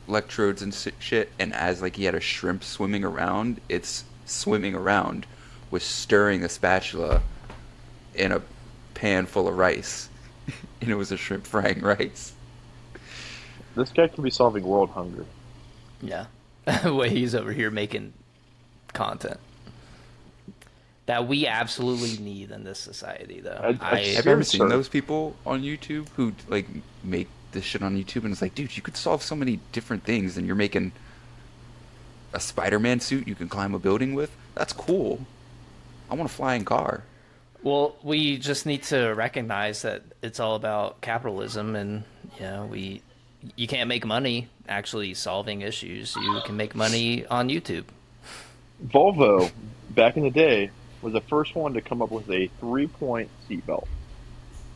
electrodes and shit, and as like he had a shrimp swimming around, it's swimming around with stirring a spatula in a pan full of rice, and it was a shrimp frying rice. This guy could be solving world hunger. Yeah. Well, he's over here making content that we absolutely need in this society, though. Have you ever seen those people on YouTube who like make this shit on YouTube, and it's like, dude, you could solve so many different things, and you're making a Spider-Man suit you can climb a building with? That's cool. I want a flying car. Well, we just need to recognize that it's all about capitalism, and you can't make money actually solving issues. You can make money on YouTube. Volvo, back in the day, was the first one to come up with a 3-point seatbelt.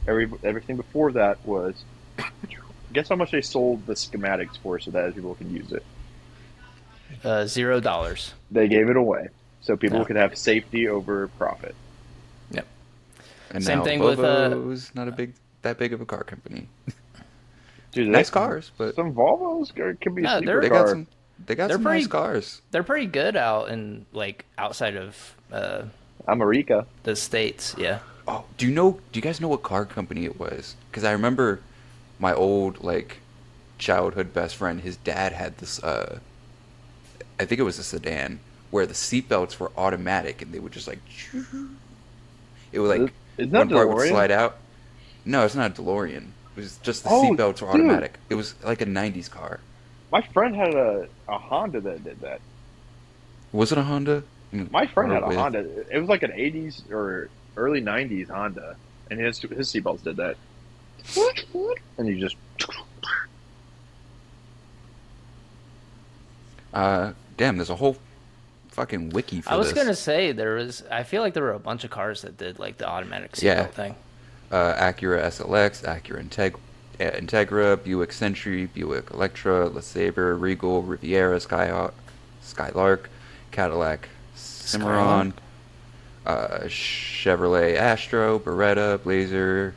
Everything before that was... Guess how much they sold the schematics for so that people could use it? $0. They gave it away so people could have safety over profit. Yep. And Same now thing Volvo's not that big of a car company. Dude, nice cars, but some Volvos can be a they're- supercar. they got some nice cars. They're pretty good out in like outside of America. the States. Yeah. Oh, do you guys know what car company it was? Because I remember my old like childhood best friend, his dad had this I think it was a sedan where the seatbelts were automatic, and they would just like it would like Isn't that one part would DeLorean? slide out. No, it's not a DeLorean. It was just the Oh, seatbelts were dude. automatic. It was like a 90s car. My friend had a Honda that did that. Was it a Honda? My friend had a With- Honda. It was like an 80s or early 90s Honda, and his seatbelts did that. And you just... Damn, there's a whole fucking wiki for this. I was gonna say I feel like there were a bunch of cars that did like the automatic seatbelt thing. Acura SLX, Acura Integra, Buick Century, Buick Electra, LeSabre, Regal, Riviera, Skylark, Cadillac Cimarron, Chevrolet Astro, Beretta, Blazer,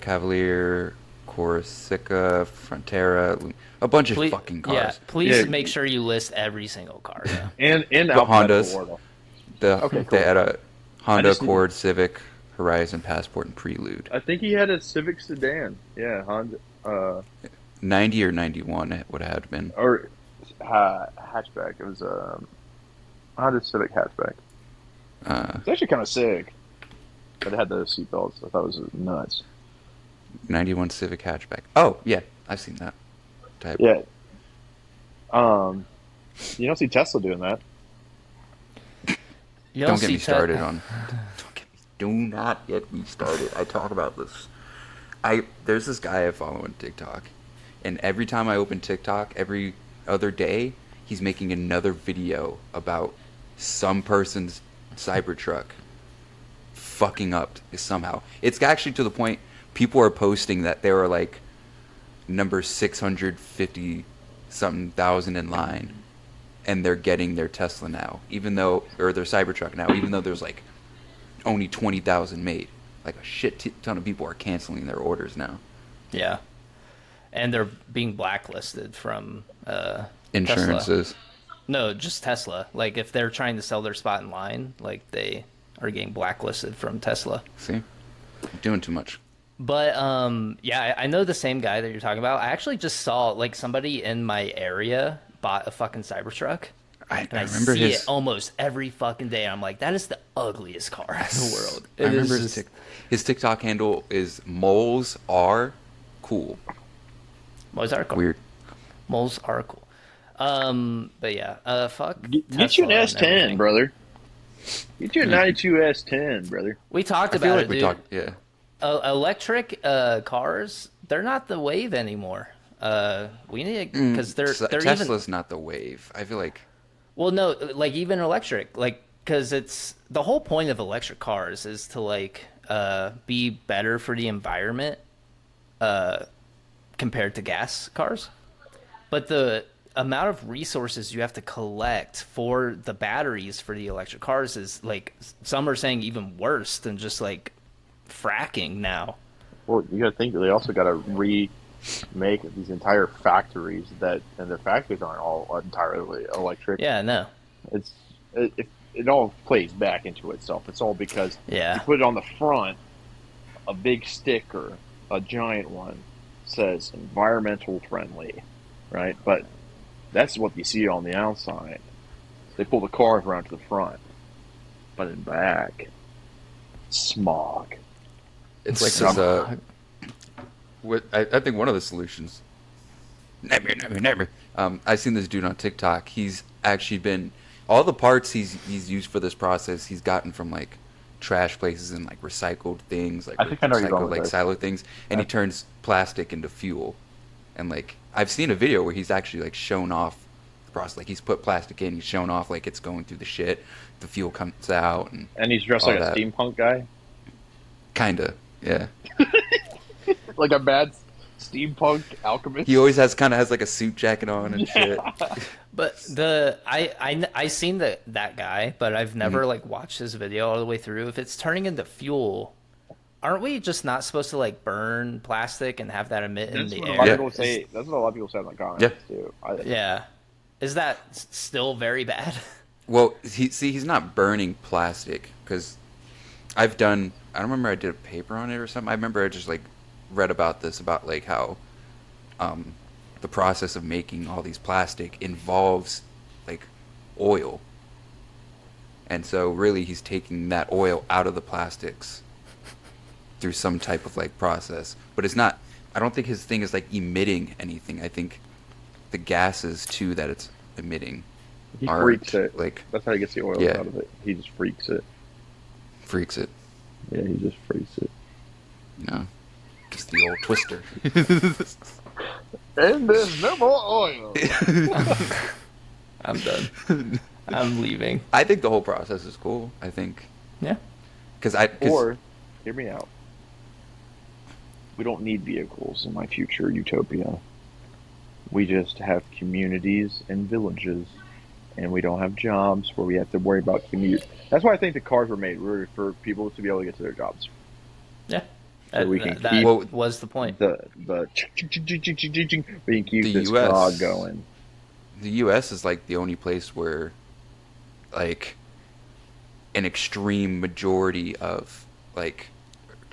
Cavalier, Corsica, Frontera, a bunch of fucking cars. Yeah, please Yeah. make sure you list every single car. Yeah. And The alphabetical Hondas. order. Okay, cool. They had a Honda just need- Accord, Civic, Horizon, Passport, and Prelude. I think he had a Civic sedan. Yeah, Honda. 90 or 91 it would have been. Or hatchback. It was a Honda Civic hatchback. It's actually kind of sick. But it had those seatbelts. I thought it was nuts. 91 Civic hatchback. Oh, yeah, I've seen that type. Yeah. You don't see Tesla doing that. You Don't get see me started on. Do not get me started. I talk about this. There's this guy I follow on TikTok, and every time I open TikTok, every other day, he's making another video about some person's Cybertruck fucking up somehow. It's actually to the point people are posting that they were like number 650 something thousand in line, and they're getting their Tesla now, or their Cybertruck now, even though there's like only 20,000 made. Like a shit ton of people are canceling their orders now. Yeah, and they're being blacklisted from Insurances. Tesla. No, just Tesla. Like if they're trying to sell their spot in line, like they are getting blacklisted from Tesla. See, doing too much. But yeah, I know the same guy that you're talking about. I actually just saw like somebody in my area bought a fucking Cybertruck. I And I remember see it almost every fucking day. I'm like, that is the ugliest car in the world. I remember his TikTok handle is moles are cool. Moles are cool. Weird. Moles are cool. But yeah, fuck. Get you Tesla an and S10, everything. brother. Get you a 92 S10, brother. We talked I feel about like it, we dude. talked. Yeah. Electric cars, they're not the wave anymore. We need because they're even Tesla's not the wave. I feel like. well, no, like even electric, like because it's the whole point of electric cars is to like be better for the environment compared to gas cars. But the amount of resources you have to collect for the batteries for the electric cars is like some are saying even worse than just like fracking now. Well, you got to think that they also got to remake these entire factories and their factories aren't all entirely electric. Yeah, no. It all plays back into itself. It's all because you put it on the front, a big sticker, a giant one, says environmental friendly, right? But that's what you see on the outside. They pull the cars around to the front, but in back, smog. It's like this. I think one of the solutions. Never. I've seen this dude on TikTok. He's actually been all the parts he's used for this process. He's gotten from like trash places and like recycled things, like I think I know you're going recycled with like this. silo things, and he turns plastic into fuel. And like I've seen a video where he's actually like shown off the process. Like he's put plastic in, he's shown off like it's going through the shit. The fuel comes out, And he's dressed all like that. a steampunk guy, Kinda, yeah. like a bad steampunk alchemist. He always has like a suit jacket on and shit. But I seen that guy, but I've never like watched his video all the way through. If it's turning into fuel, aren't we just not supposed to like burn plastic and have that emit in That's the what a air? lot of Yeah. people say. That's what a lot of people say in the comments too. Yeah. Is that still very bad? Well, he's not burning plastic because I don't remember I did a paper on it or something. I remember I just like read about this about like how the process of making all these plastic involves like oil. And so really he's taking that oil out of the plastics through some type of like process. But it's not, I don't think his thing is like emitting anything. I think the gases too that it's emitting He are freaks it. like That's how he gets the oil Yeah. out of it. He just freaks it. freaks it, Yeah, he just freaks it. you know. Just the old twister. And there's no more oil. I'm done. I'm leaving. I think the whole process is cool. I think Yeah. Or, hear me out. We don't need vehicles in my future utopia. We just have communities and villages, and we don't have jobs where we have to worry about commute. That's why I think the cars were made, really, for people to be able to get to their jobs. Yeah. So we can that keep was the point. we can keep The this US frog going. the U.S. is like the only place where, like, an extreme majority of like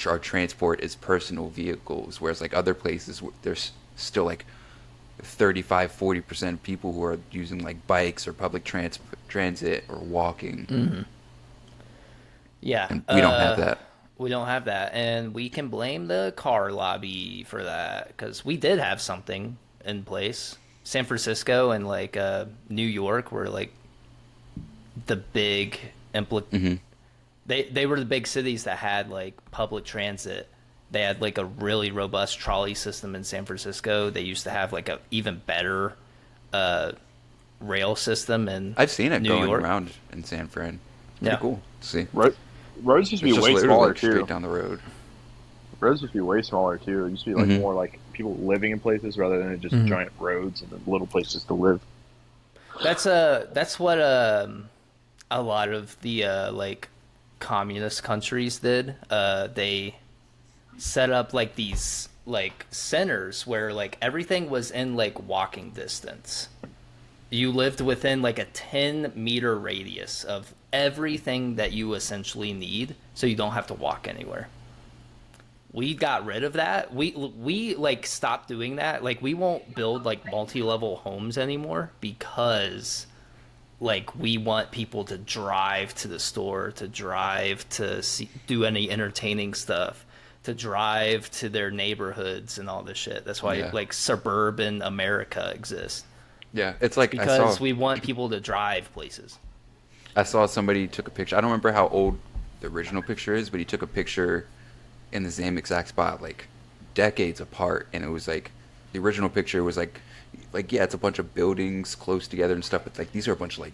our transport is personal vehicles, whereas like other places there's still like 35-40% of people who are using like bikes or public transit or walking. Mm-hmm. Yeah. And we don't have that. We don't have that, and we can blame the car lobby for that because we did have something in place. San Francisco and like New York were like the big Mm-hmm. They were the big cities that had like public transit. They had like a really robust trolley system in San Francisco. They used to have like a even better rail system in I've seen it New going York. around in San Fran. Yeah. Pretty cool to see. Roads used to It's be just way literally smaller like too. straight down the road. Roads used to be way smaller too. It used to be like Mhm. more like people living in places rather than just Mhm. giant roads and then little places to live. That's what a lot of the like communist countries did. They set up like these like centers where like everything was in like walking distance. You lived within like a 10-meter radius of everything that you essentially need, so you don't have to walk anywhere. We got rid of that. We like stopped doing that. Like we won't build like multi-level homes anymore because like we want people to drive to the store, to drive to do any entertaining stuff, to drive to their neighborhoods and all this shit. That's why like suburban America exists. Yeah, it's like Because we want people to drive places. I saw somebody took a picture. I don't remember how old the original picture is, but he took a picture in the same exact spot, like decades apart, and it was like the original picture was like yeah, it's a bunch of buildings close together and stuff, but like these are a bunch of like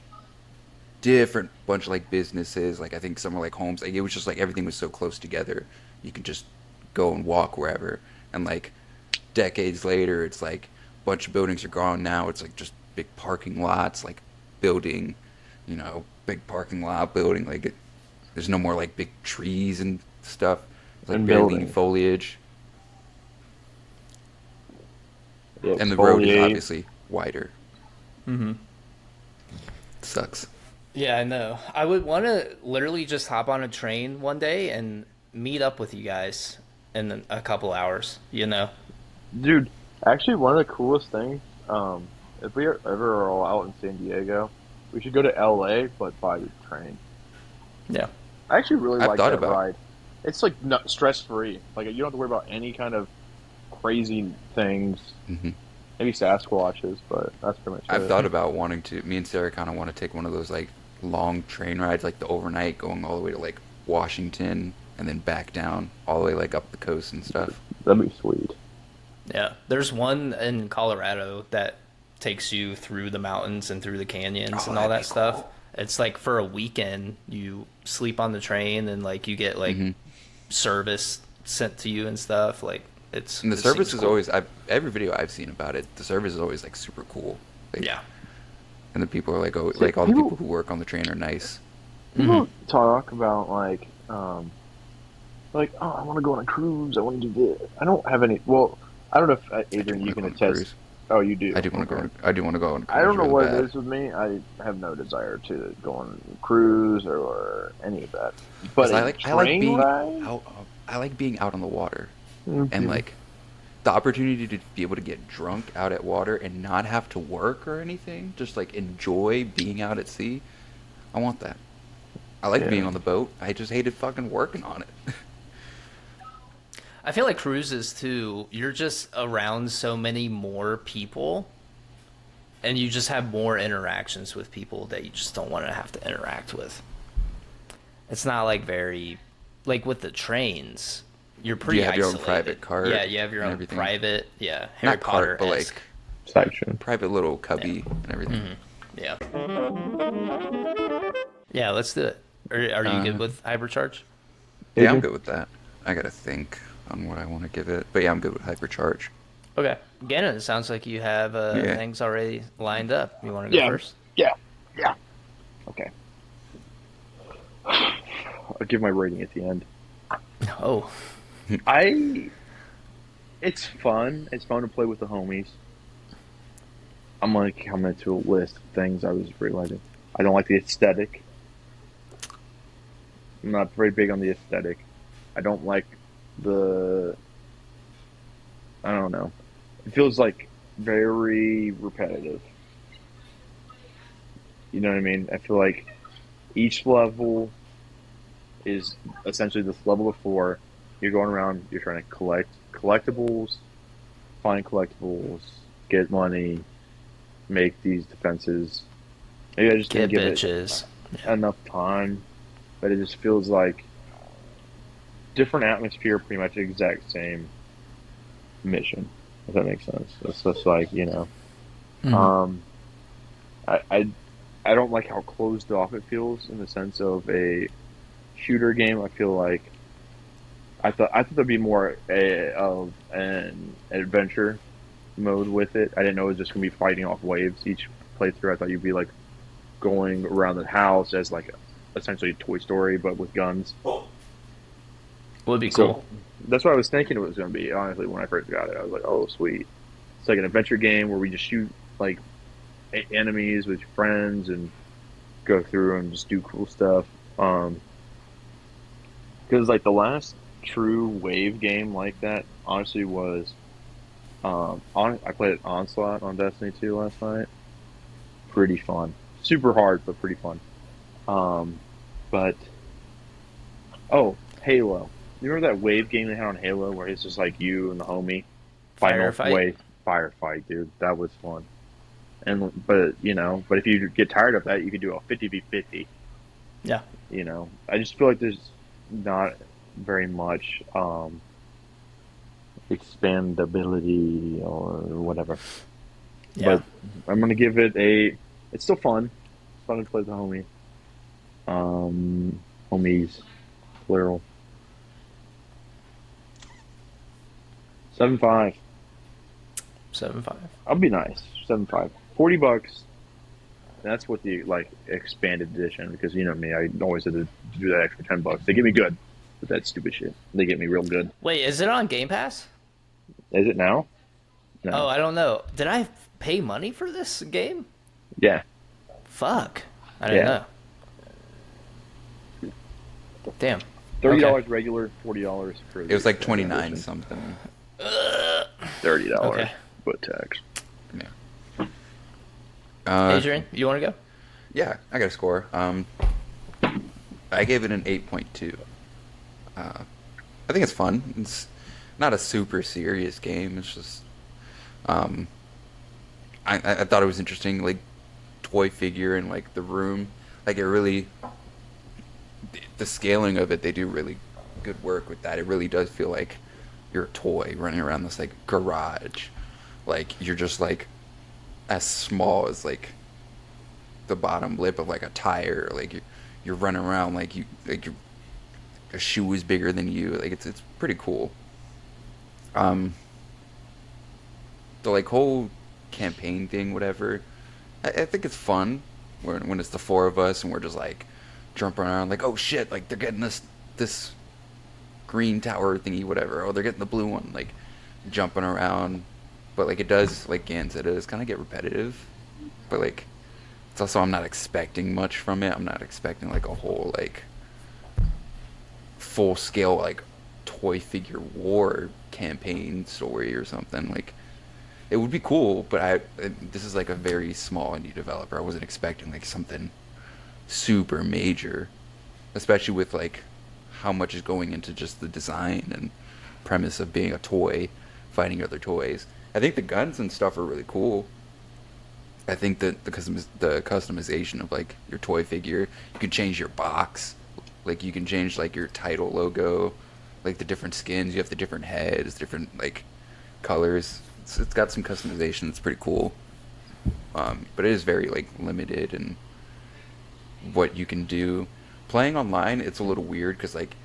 different bunch of like businesses. Like I think some were like homes. Like it was just like everything was so close together. You could just go and walk wherever. And like decades later, it's like a bunch of buildings are gone now. It's like just big parking lots, like building, big parking lot building. Like there's no more like big trees and stuff. It's like And barely any building. foliage. Yeah, And the road is exfoliate. obviously wider. Mm-hmm. Sucks. Yeah, I know. I would want to literally just hop on a train one day and meet up with you guys in a couple hours, you know? Dude, actually, one of the coolest things, if we are ever all out in San Diego, we should go to LA, but by the train. Yeah. I actually really I've like thought that about ride. It's like not stress free. Like you don't have to worry about any kind of crazy things. hmm Maybe Sasquatches, but that's pretty much I've it. thought about wanting to. Me and Sarah kind of want to take one of those like long train rides, like the overnight, going all the way to like Washington and then back down all the way like up the coast and stuff. That'd be sweet. Yeah. There's one in Colorado that takes you through the mountains and through the canyons Oh, and all that'd that be stuff. cool. It's like for a weekend, you sleep on the train and like you get like hmm service sent to you and stuff. Like And the it service seems is cool. always. Every video I've seen about it, the service is always like super cool. Like, Yeah. and the people are like, oh, See, like all the people who work on the train are nice. people Mm-hmm. talk about like, oh, I want to go on a cruise. I want to do this. I don't have any. Well, I don't know if I do Adrian, want you to go can on a attest. cruise. Oh, you do. I do want to go. Okay. I do want to go on a I cruise don't know really what bad. it is with me. I have no desire to go on a cruise or any of that. But 'Cause a I like train being ride? out. I like being out on the water and Mhm. like the opportunity to be able to get drunk out at water and not have to work or anything. Just like enjoy being out at sea. I want that. I like being Yeah. on the boat. I just hated fucking working on it. I feel like cruises too, you're just around so many more people and you just have more interactions with people that you just don't want to have to interact with. It's not like very like with the trains, you're pretty You have your own isolated. private cart Yeah, you have your and own everything. private, Harry Not cart, but Potter-esque. like Section. private little cubby and everything. Yeah. Yeah, let's do it. Are you good Uh, with Hypercharge? Yeah, I'm Adrian? good with that. I gotta think on what I want to give it, but yeah, I'm good with Hypercharge. Okay. Gannon, it sounds like you have Yeah. things already lined up. You want to go Yeah. first? Yeah. Yeah. Okay. I'll give my rating at the end. Oh. It's fun. It's fun to play with the homies. I'm gonna come into a list of things I was realizing. I don't like the aesthetic. I'm not very big on the aesthetic. I don't like the. I don't know. It feels like very repetitive. You know what I mean? I feel like each level is essentially this level of 4. You're going around, you're trying to collect collectibles, find collectibles, get money, make these defenses. Maybe I just Get didn't give bitches. it enough time, but it just feels like different atmosphere, pretty much the exact same mission, if that makes sense. It's just like, Mhm. I don't like how closed off it feels in the sense of a shooter game. I feel like I thought there'd be more of an adventure mode with it. I didn't know it was just gonna be fighting off waves each playthrough. I thought you'd be like going around the house as like essentially a Toy Story but with guns. Would be So cool. that's what I was thinking it was gonna be. Honestly, when I first got it, I was like, "Oh, sweet!" It's like an adventure game where we just shoot like enemies with friends and go through and just do cool stuff. Because like the last true wave game like that, honestly, was I played Onslaught on Destiny 2 last night. Pretty fun, super hard, but pretty fun. But oh, Halo. You remember that wave game they had on Halo where it's just like you and the homie fighting off Firefight? wave firefight, dude. That was fun. But if you get tired of that, you could do a 50v50. Yeah. I just feel like there's not very much expandability or whatever. Yeah. But I'm gonna give it a. It's still fun. It's fun to play with the homie. Homies, plural. 7.5. 7.5. I'll be nice. 7.5. $40. That's what the like expanded edition, because you know me, I always had to do that extra $10. They get me good with that stupid shit. They get me real good. Wait, is it on Game Pass? Is it now? Oh, No. I don't know. Did I pay money for this game? Yeah. Fuck. I didn't Yeah. know. Damn. $30 Okay. regular, $40 for It the was like extended 29 edition. something. $30 Okay. with tax. Yeah. Adrian, you want to go? Yeah, I got a score. I gave it an 8.2. I think it's fun. It's not a super serious game. It's just, I thought it was interesting, like toy figure and like the room, like it really, the scaling of it, they do really good work with that. It really does feel like you're a toy running around this like garage, like you're just like as small as like the bottom lip of like a tire, like you're running around like a shoe is bigger than you, like it's pretty cool. um the like whole campaign thing, whatever, I think it's fun when it's the four of us and we're just like jumping around like, oh shit, like they're getting this green tower thingy, whatever, oh they're getting the blue one, like jumping around. But like it does, like Gan said, it does kind of get repetitive, but like it's also, I'm not expecting much from it. I'm not expecting like a whole like full scale like toy figure war campaign story or something. Like it would be cool, but this is like a very small indie developer. I wasn't expecting like something super major, especially with like how much is going into just the design and premise of being a toy fighting other toys. I think the guns and stuff are really cool. I think that the customization of like your toy figure, you can change your box, like you can change like your title logo, like the different skins. You have the different heads, different like colors. It's got some customization. It's pretty cool. But it is very like limited in what you can do. Playing online, it's a little weird because like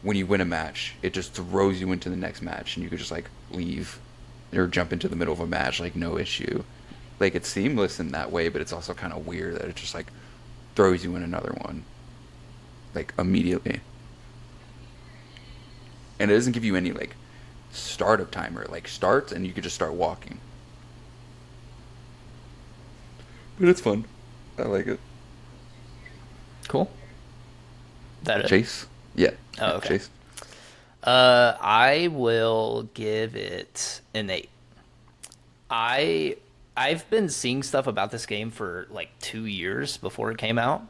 when you win a match, it just throws you into the next match, and you could just like leave or jump into the middle of a match like no issue. Like it's seamless in that way, but it's also kind of weird that it just like throws you in another one like immediately, and it doesn't give you any like startup timer. Like starts and you could just start walking. But it's fun. I like it. Cool. That it? Chase? Yeah. Oh, okay. Chase. I will give it an 8. I've been seeing stuff about this game for like 2 years before it came out,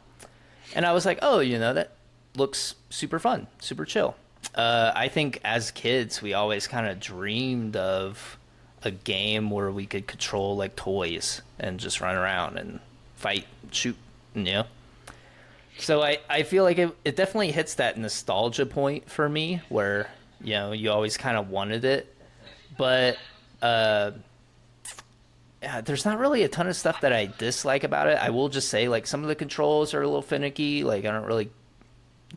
and I was like, oh, that looks super fun, super chill. I think as kids we always kind of dreamed of a game where we could control like toys and just run around and fight, shoot, So I feel like it definitely hits that nostalgia point for me where, you always kind of wanted it. But yeah, there's not really a ton of stuff that I dislike about it. I will just say, like, some of the controls are a little finicky. Like, I don't really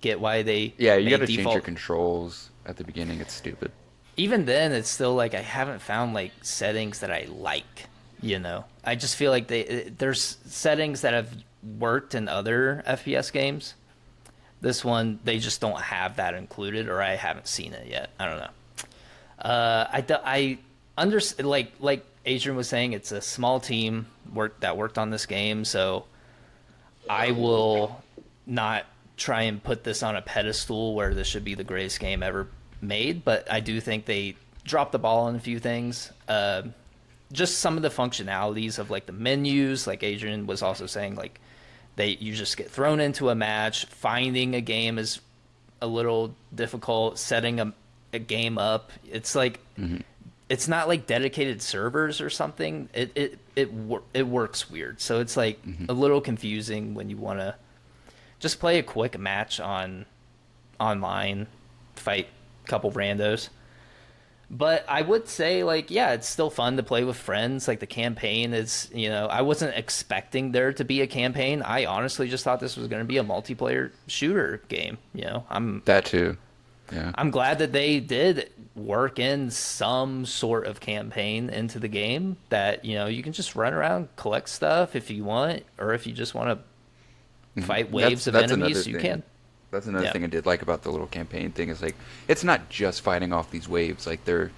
get why they Yeah, you made gotta change your default. controls at the beginning. It's stupid. Even then, it's still like I haven't found like settings that I like. I just feel like there's settings that have worked in other FPS games. This one, they just don't have that included, or I haven't seen it yet. I don't know. I understand, like Adrian was saying, it's a small team that worked on this game, so I will not try and put this on a pedestal where this should be the greatest game ever made, but I do think they dropped the ball on a few things. Just some of the functionalities of like the menus, like Adrian was also saying, like you just get thrown into a match. Finding a game is a little difficult. Setting a game up, it's like it's not like dedicated servers or something. It works weird, so it's like a little confusing when you want to just play a quick match online, fight a couple randos. But I would say, like, yeah, it's still fun to play with friends. Like, the campaign is, I wasn't expecting there to be a campaign. I honestly just thought this was going to be a multiplayer shooter game. That too. Yeah. I'm glad that they did work in some sort of campaign into the game that, you can just run around, collect stuff if you want, or if you just want to fight waves of enemies, you can. That's another thing I did like about the little campaign thing is like it's not just fighting off these waves. Like they're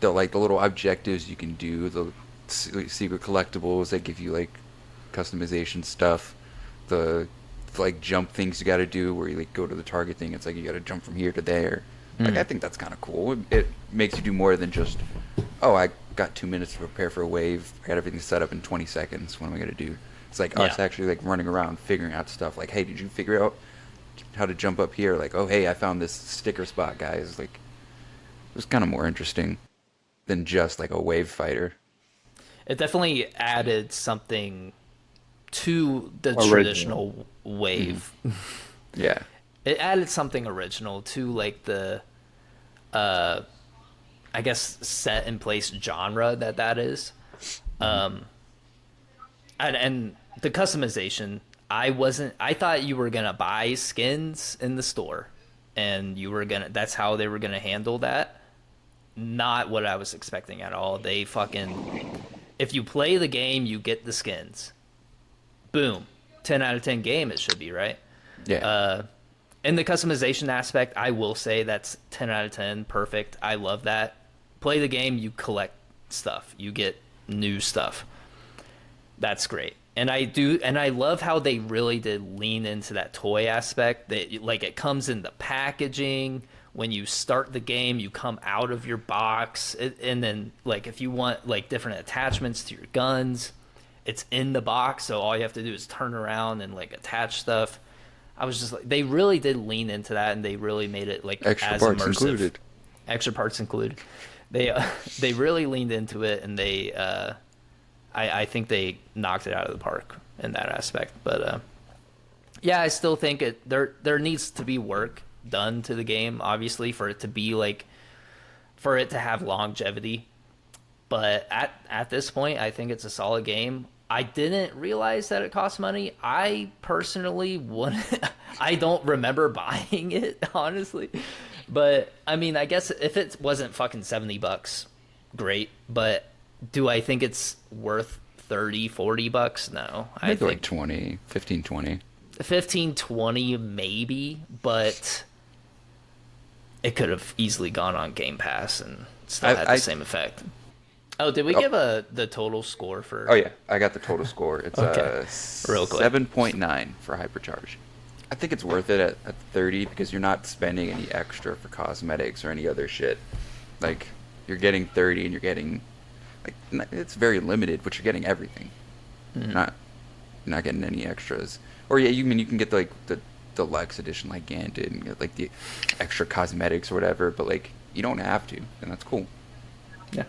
like the little objectives you can do, the secret collectibles that give you like customization stuff, the like jump things you got to do where you like go to the target thing. It's like you got to jump from here to there. Like I think that's kind of cool. It makes you do more than just I got 2 minutes to prepare for a wave. I got everything set up in 20 seconds. What am I gonna do? It's like us actually like running around figuring out stuff. Like, hey, did you figure out how to jump up here? Like, oh hey, I found this sticker spot, guys. Like, it was kind of more interesting than just like a wave fighter. It definitely added something to the Original. Traditional wave. Yeah. It added something original to like the I guess set in place genre that is. And the customization, I thought you were gonna buy skins in the store and that's how they were gonna handle that. Not what I was expecting at all. They if you play the game, you get the skins. Boom. 10 out of 10 game it should be, right? Yeah. In the customization aspect, I will say that's 10 out of 10. Perfect. I love that. Play the game, you collect stuff. You get new stuff. That's great. And I love how they really did lean into that toy aspect. That like it comes in the packaging. When you start the game, you come out of your box, and then like if you want like different attachments to your guns, it's in the box. So all you have to do is turn around and like attach stuff. I was just like, they really did lean into that, and they really made it like Extra as parts immersive. included. Extra parts included. They really leaned into it, and I think they knocked it out of the park in that aspect. But yeah, I still think there needs to be work done to the game, obviously, for it to have longevity. But at this point, I think it's a solid game. I didn't realize that it cost money. I personally wouldn't. I don't remember buying it, honestly. But I mean, I guess if it wasn't fucking $70, great. But do I think it's worth $30-$40? No. I think like 20, 15, 20. 15, 20 maybe, but it could have easily gone on Game Pass and still had the same effect. Oh, did we give the total score for? Oh yeah, I got the total score. It's okay. Real quick. 7.9 for Hypercharge. I think it's worth it at 30 because you're not spending any extra for cosmetics or any other shit. Like you're getting 30 and you're getting like it's very limited, but you're getting everything. Mm-hmm. You're not getting any extras. Or yeah, you can get like the deluxe edition like Gannon did and get like the extra cosmetics or whatever, but like you don't have to, and that's cool. Yeah.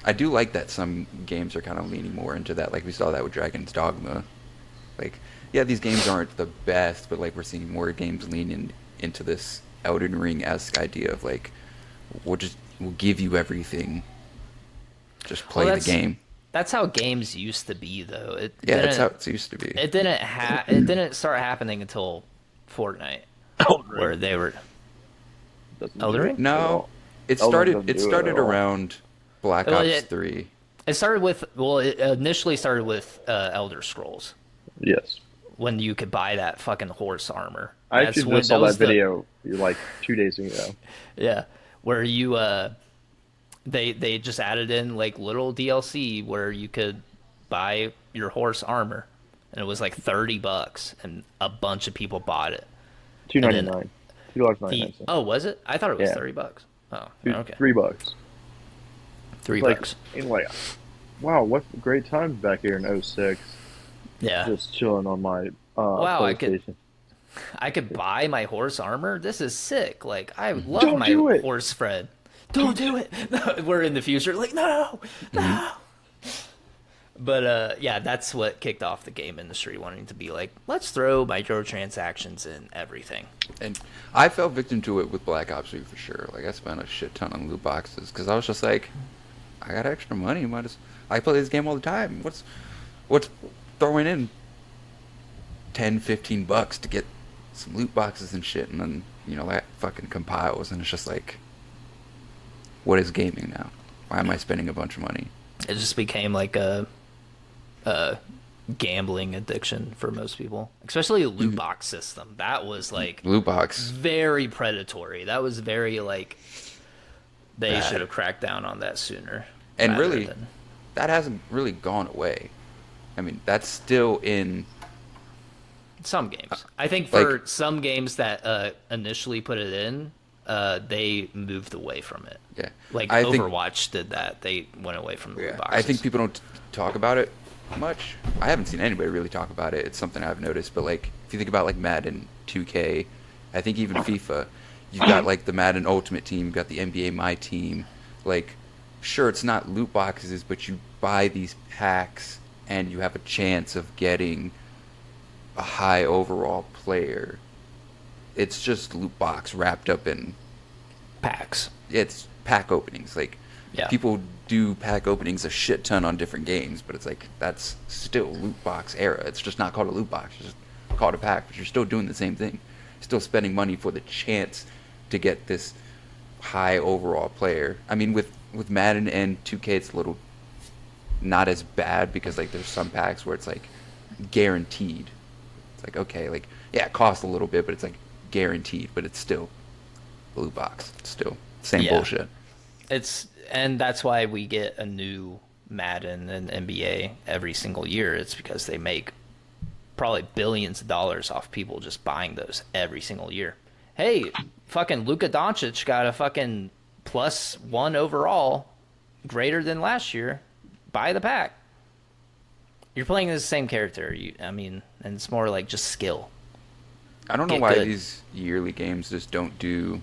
I do like that some games are kind of leaning more into that. Like we saw that with Dragon's Dogma. Like, yeah, these games aren't the best, but like we're seeing more games lean into this Elden Ring-esque idea of like, we'll give you everything. Just play the game. That's how games used to be, though. That's how it used to be. It didn't start happening until Fortnite, where they were. Elden Ring? No, it started around Black Ops 3. It started with it initially started with Elder Scrolls. Yes. When you could buy that fucking horse armor. I actually just saw that video like 2 days ago. Yeah, where you they just added in like little DLC where you could buy your horse armor, and it was like $30, and a bunch of people bought it. $2.99. $2.99. Oh, was it? I thought it was $30. Oh, okay. $3. $3. And like, wow, what great times back here in 06. Yeah. Just chilling on my wow, PlayStation. I could buy my horse armor. This is sick. Like, I love my horse Fred. Don't do it. No, we're in the future. Like, no. But yeah, that's what kicked off the game industry, wanting to be like, let's throw microtransactions in everything. And I fell victim to it with Black Ops 3 for sure. Like I spent a shit ton on loot boxes because I was just like, I got extra money. I play this game all the time. What's throwing in $10-15 to get some loot boxes and shit, and then that fucking compiles, and it's just like, what is gaming now? Why am I spending a bunch of money? It just became like a gambling addiction for most people, especially a loot box system. That was like Loot box. very predatory. That was very like they Bad. should have cracked down on that sooner. And rather really, than- that hasn't really gone away. I mean, that's still in. some games. I think for like- some games that initially put it in, they moved away from it. Yeah. Like I think- Overwatch did that. They went away from the loot Yeah, boxes. I think people don't talk about it much. I haven't seen anybody really talk about it. It's something I've noticed. But like, if you think about like Madden, 2K, I think even FIFA, you've got like the Madden Ultimate Team, you've got the NBA My Team. Like, sure, it's not loot boxes, but you buy these packs and you have a chance of getting a high overall player. It's just loot box wrapped up in packs. it's pack openings. Like, Yeah. people do pack openings a shit ton on different games, but it's like, that's still loot box era. It's just not called a loot box. It's just called a pack, but you're still doing the same thing. Still spending money for the chance to get this high overall player. I mean, with Madden and 2K, it's a little not as bad because like there's some packs where it's like guaranteed. It's like, okay, like, yeah, it costs a little bit, but it's like guaranteed, but it's still a loot box. It's still same Yeah. bullshit. And that's why we get a new Madden and NBA every single year. It's because they make probably billions of dollars off people just buying those every single year. Hey, fucking Luka Doncic got a fucking +1 overall, greater than last year. Buy the pack. You're playing as the same character. And it's more like just skill. I don't know Get why good. these yearly games just don't do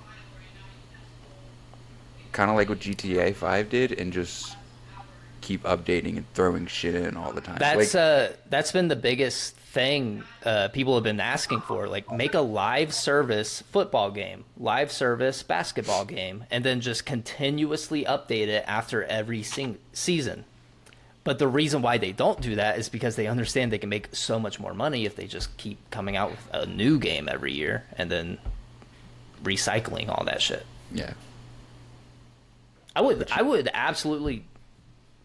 kind of like what GTA 5 did and just keep updating and throwing shit in all the time. That's been the biggest thing people have been asking for. Like, make a live service football game, live service basketball game, and then just continuously update it after every season. But the reason why they don't do that is because they understand they can make so much more money if they just keep coming out with a new game every year and then recycling all that shit. Yeah. I would absolutely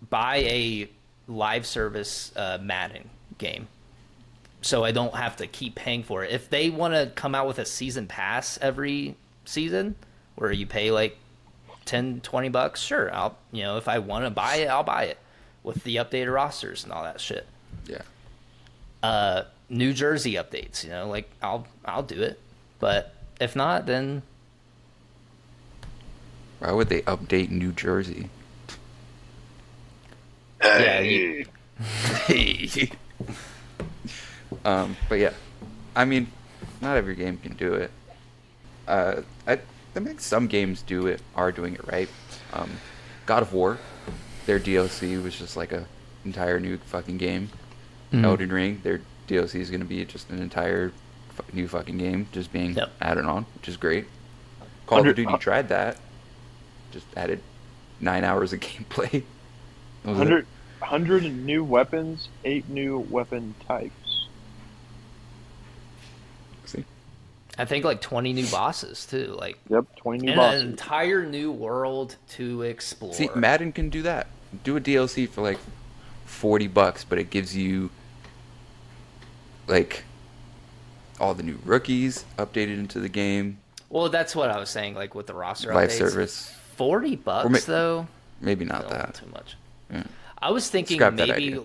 buy a live service Madden game, so I don't have to keep paying for it. If they want to come out with a season pass every season, where you pay like $10-20, sure. If I want to buy it, I'll buy it with the updated rosters and all that shit. Yeah. New Jersey updates, I'll do it. But if not, then Why would they update New Jersey? yeah, But yeah, I mean, not every game can do it. I think some games are doing it right. God of War, their DLC was just like a entire new fucking game. Elden Ring, their DLC is going to be just an entire new fucking game, just being Yep. added on, which is great. Call of Duty tried that, just added 9 hours of gameplay. That was it. 100 new weapons, 8 new weapon types. See? I think like 20 new bosses too. Like, Yep, 20 new and bosses. an entire new world to explore. See, Madden can do that. Do a DLC for like $40, but it gives you like all the new rookies updated into the game, Well, that's what I was saying. Like with the roster live updates. service. $40 though. Maybe not No, that. too much. Yeah. I was thinking Scrap that maybe, idea.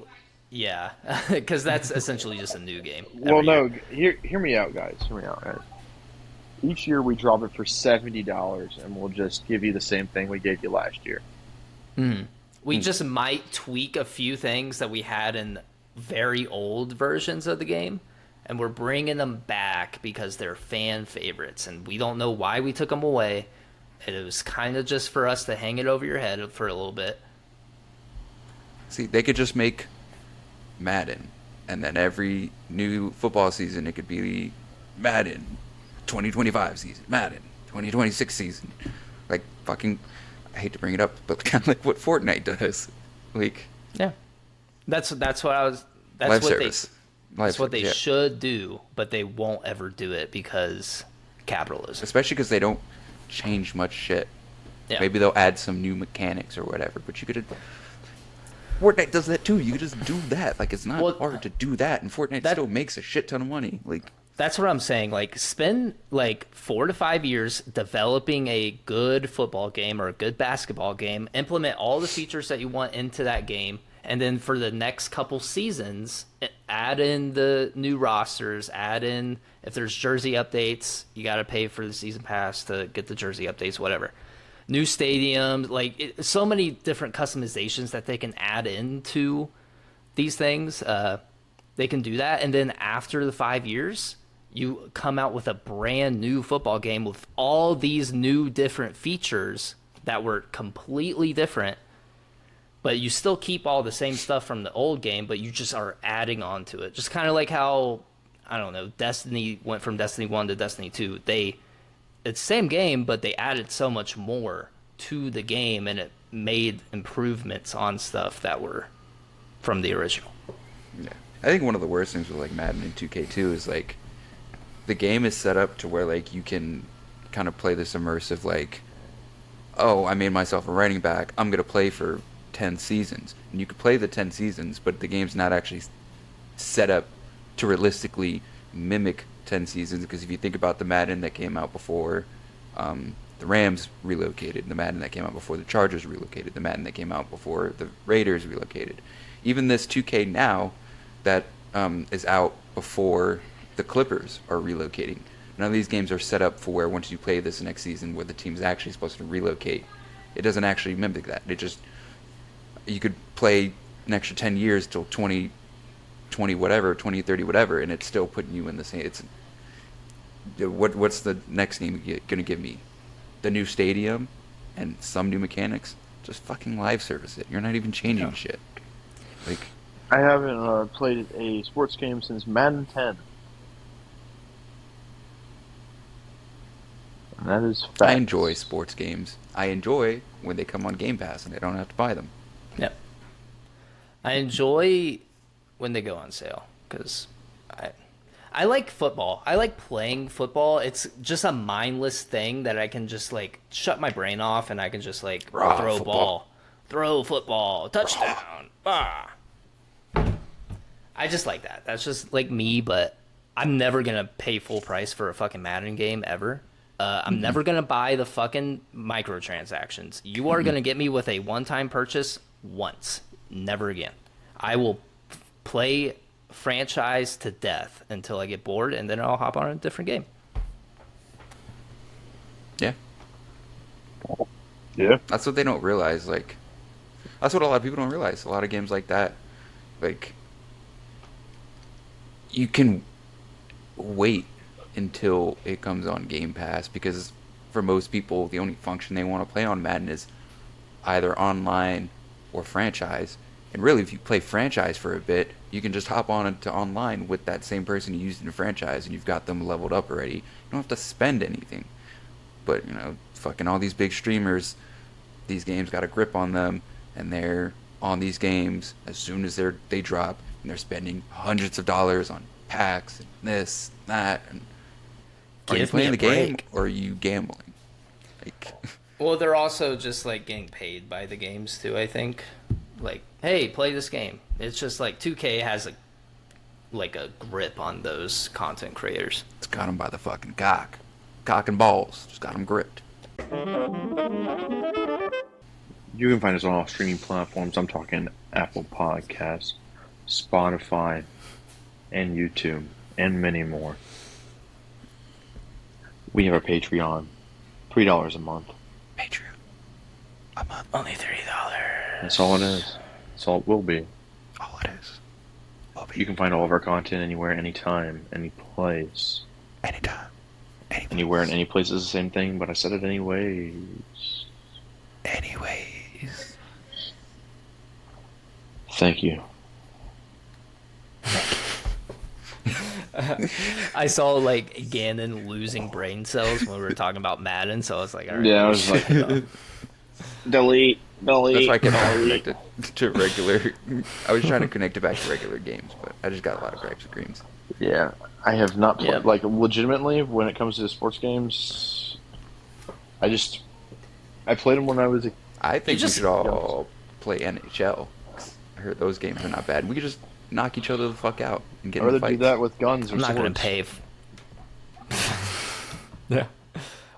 yeah, because that's essentially just a new game. Well, every no, year. hear me out, guys. Hear me out, guys. Each year we drop it for $70, and we'll just give you the same thing we gave you last year. We just might tweak a few things that we had in very old versions of the game, and we're bringing them back because they're fan favorites, and we don't know why we took them away. And it was kind of just for us to hang it over your head for a little bit. See, they could just make Madden, and then every new football season it could be Madden 2025 season, Madden 2026 season. Like fucking, I hate to bring it up, but kind of like what Fortnite does. Like, Yeah, that's what I was. That's live what service. that's what they Yeah. should do, but they won't ever do it because capitalism. Especially because they don't change much shit. Yeah. Maybe they'll add some new mechanics or whatever, but you could. Fortnite does that too. You could just do that. Like, it's not Well, hard to do that, and Fortnite still makes a shit ton of money. Like, That's what I'm saying. Like, spend like 4 to 5 years developing a good football game or a good basketball game, implement all the features that you want into that game, and then for the next couple seasons, add in the new rosters, add in, if there's jersey updates, you got to pay for the season pass to get the jersey updates, whatever. New stadiums, like so many different customizations that they can add into these things. They can do that, and then after the 5 years, you come out with a brand new football game with all these new different features that were completely different, but you still keep all the same stuff from the old game, but you just are adding on to it. Just kind of like how, I don't know, Destiny went from Destiny 1 to Destiny 2. It's the same game, but they added so much more to the game, and it made improvements on stuff that were from the original. yeah. I think one of the worst things with like Madden and 2K2 is like the game is set up to where like you can kind of play this immersive like, oh, I made myself a running back, I'm gonna play for 10 seasons, and you could play the 10 seasons, but the game's not actually set up to realistically mimic 10 seasons. Because if you think about the Madden that came out before the Rams relocated, the Madden that came out before the Chargers relocated, the Madden that came out before the Raiders relocated, even this 2K now that is out before the Clippers are relocating. None of these games are set up for where once you play this next season where the team's actually supposed to relocate. It doesn't actually mimic that. It just, you could play an extra 10 years till 2020 whatever, 2030 whatever, and it's still putting you in the same. It's what's the next game going to give me? The new stadium and some new mechanics? Just fucking live service it. You're not even changing shit. Like, I haven't played a sports game since Madden 10. And that is facts. I enjoy sports games. I enjoy when they come on Game Pass and I don't have to buy them. Yep. I enjoy when they go on sale because I like football. I like playing football. It's just a mindless thing that I can just like shut my brain off and I can just like throw football. throw football, touchdown. Ah. I just like that. That's just like me, but I'm never going to pay full price for a fucking Madden game ever. I'm never going to buy the fucking microtransactions. You are going to get me with a one-time purchase once. Never again. I will play franchise to death until I get bored, and then I'll hop on a different game. Yeah. Yeah. That's what they don't realize. Like, that's what a lot of people don't realize. A lot of games like that, like, you can wait until it comes on Game Pass, because for most people, the only function they want to play on Madden is either online or franchise. And really, if you play franchise for a bit, you can just hop on into online with that same person you used in the franchise, and you've got them leveled up already. You don't have to spend anything. But, you know, fucking all these big streamers, these games got a grip on them, and they're on these games as soon as they drop, and they're spending hundreds of dollars on packs and this, that, and are you playing the game or are you gambling? Like, Well, they're also just like getting paid by the games too, I think. Like, hey, play this game. It's just like 2K has a grip on those content creators. it's got them by the fucking cock and balls. Just got them gripped. You can find us on all streaming platforms. I'm talking Apple Podcasts, Spotify, and YouTube, and many more. We have our Patreon, $3 a month. Patreon. A month. Only $3. That's all it is. That's all it will be. All it is. You can find all of our content anywhere, anytime, any place. Anytime. Anywhere and any place is the same thing, but I said it anyways. Anyways. Thank you. I saw like Gannon losing brain cells when we were talking about Madden, so I was like, all right. Yeah, I was like, delete, That's why I delete, kept trying to delete. connect it to regular. I was trying to connect it back to regular games, but I just got a lot of gripes with Greens. Yeah, I have not played, Yeah. like, legitimately, when it comes to sports games, I played them when I was a I think just- we should all play NHL. I heard those games are not bad. We could just knock each other the fuck out and get I'd rather into do fights. that with guns or I'm not swords. gonna pay. Yeah.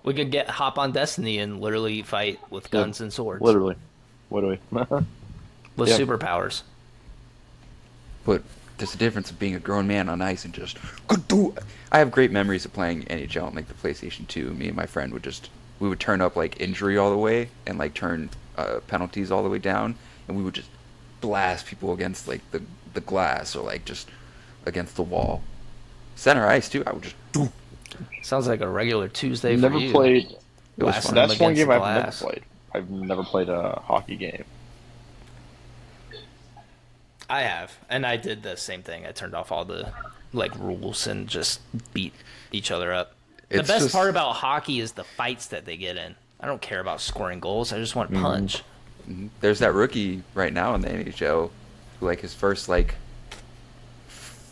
We could hop on Destiny and literally fight with guns and swords. Literally. What do we? With Yeah. superpowers. But there's a difference of being a grown man on ice and just. I have great memories of playing NHL on like the PlayStation 2. Me and my friend we would turn up like injury all the way and like turn penalties all the way down, and we would just blast people against like the glass or like just against the wall. Center ice too. I would just. Sounds like a regular Tuesday for Never you. played. It was Blasting fun. them That's one against game the I've never glass. played. I've never played a hockey game. I have, and I did the same thing. I turned off all the like rules and just beat each other up. The It's best just- part about hockey is the fights that they get in. I don't care about scoring goals. I just want to punch. There's that rookie right now in the NHL who like his first like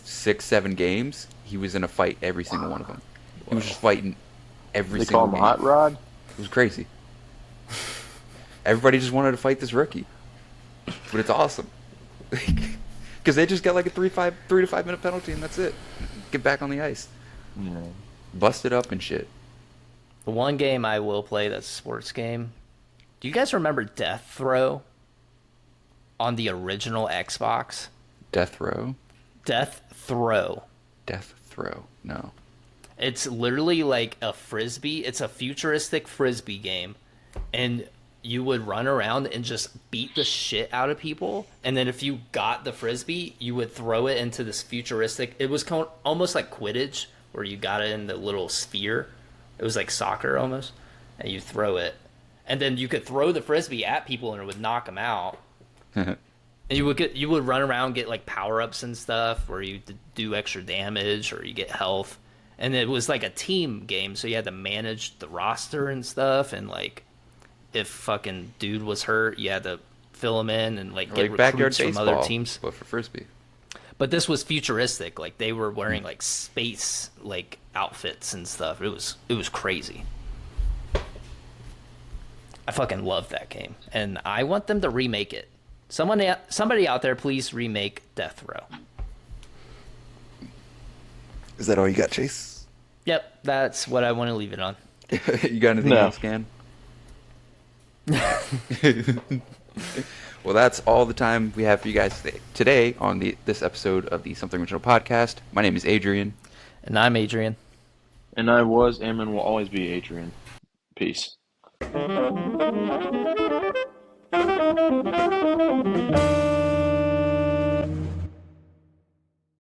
6-7 games, he was in a fight every single one of them. He was just fighting every They single call him game. Hot Rod. It was crazy. Everybody just wanted to fight this rookie, but it's awesome because they just get like a 3 to 5 minute penalty and that's it. Get back on the ice, bust it up and shit. The one game I will play that's a sports game. Do you guys remember Deathrow on the original Xbox? Deathrow, Deathrow. Deathrow. No, It's literally like a frisbee. It's a futuristic frisbee game, and you would run around and just beat the shit out of people. And then if you got the frisbee, you would throw it into this futuristic. It was almost like Quidditch, where you got it in the little sphere. It was like soccer almost, and you throw it, and then you could throw the frisbee at people, and it would knock them out. And you would run around, get like power ups and stuff, where you do extra damage or you get health. And it was like a team game, so you had to manage the roster and stuff. And like, if fucking dude was hurt, you had to fill him in and like get like backyard recruits from baseball, other teams. but for frisbee. But this was futuristic. Like they were wearing like space like outfits and stuff. It was crazy. I fucking love that game, and I want them to remake it. Somebody out there, please remake Deathrow. Is that all you got, Chase? Yep, that's what I want to leave it on. You got anything No. else, Gan? Well, that's all the time we have for you guys today on this episode of the Something Original podcast. My name is Adrian. And I'm Adrian. And I was, am, and will always be Adrian. Peace.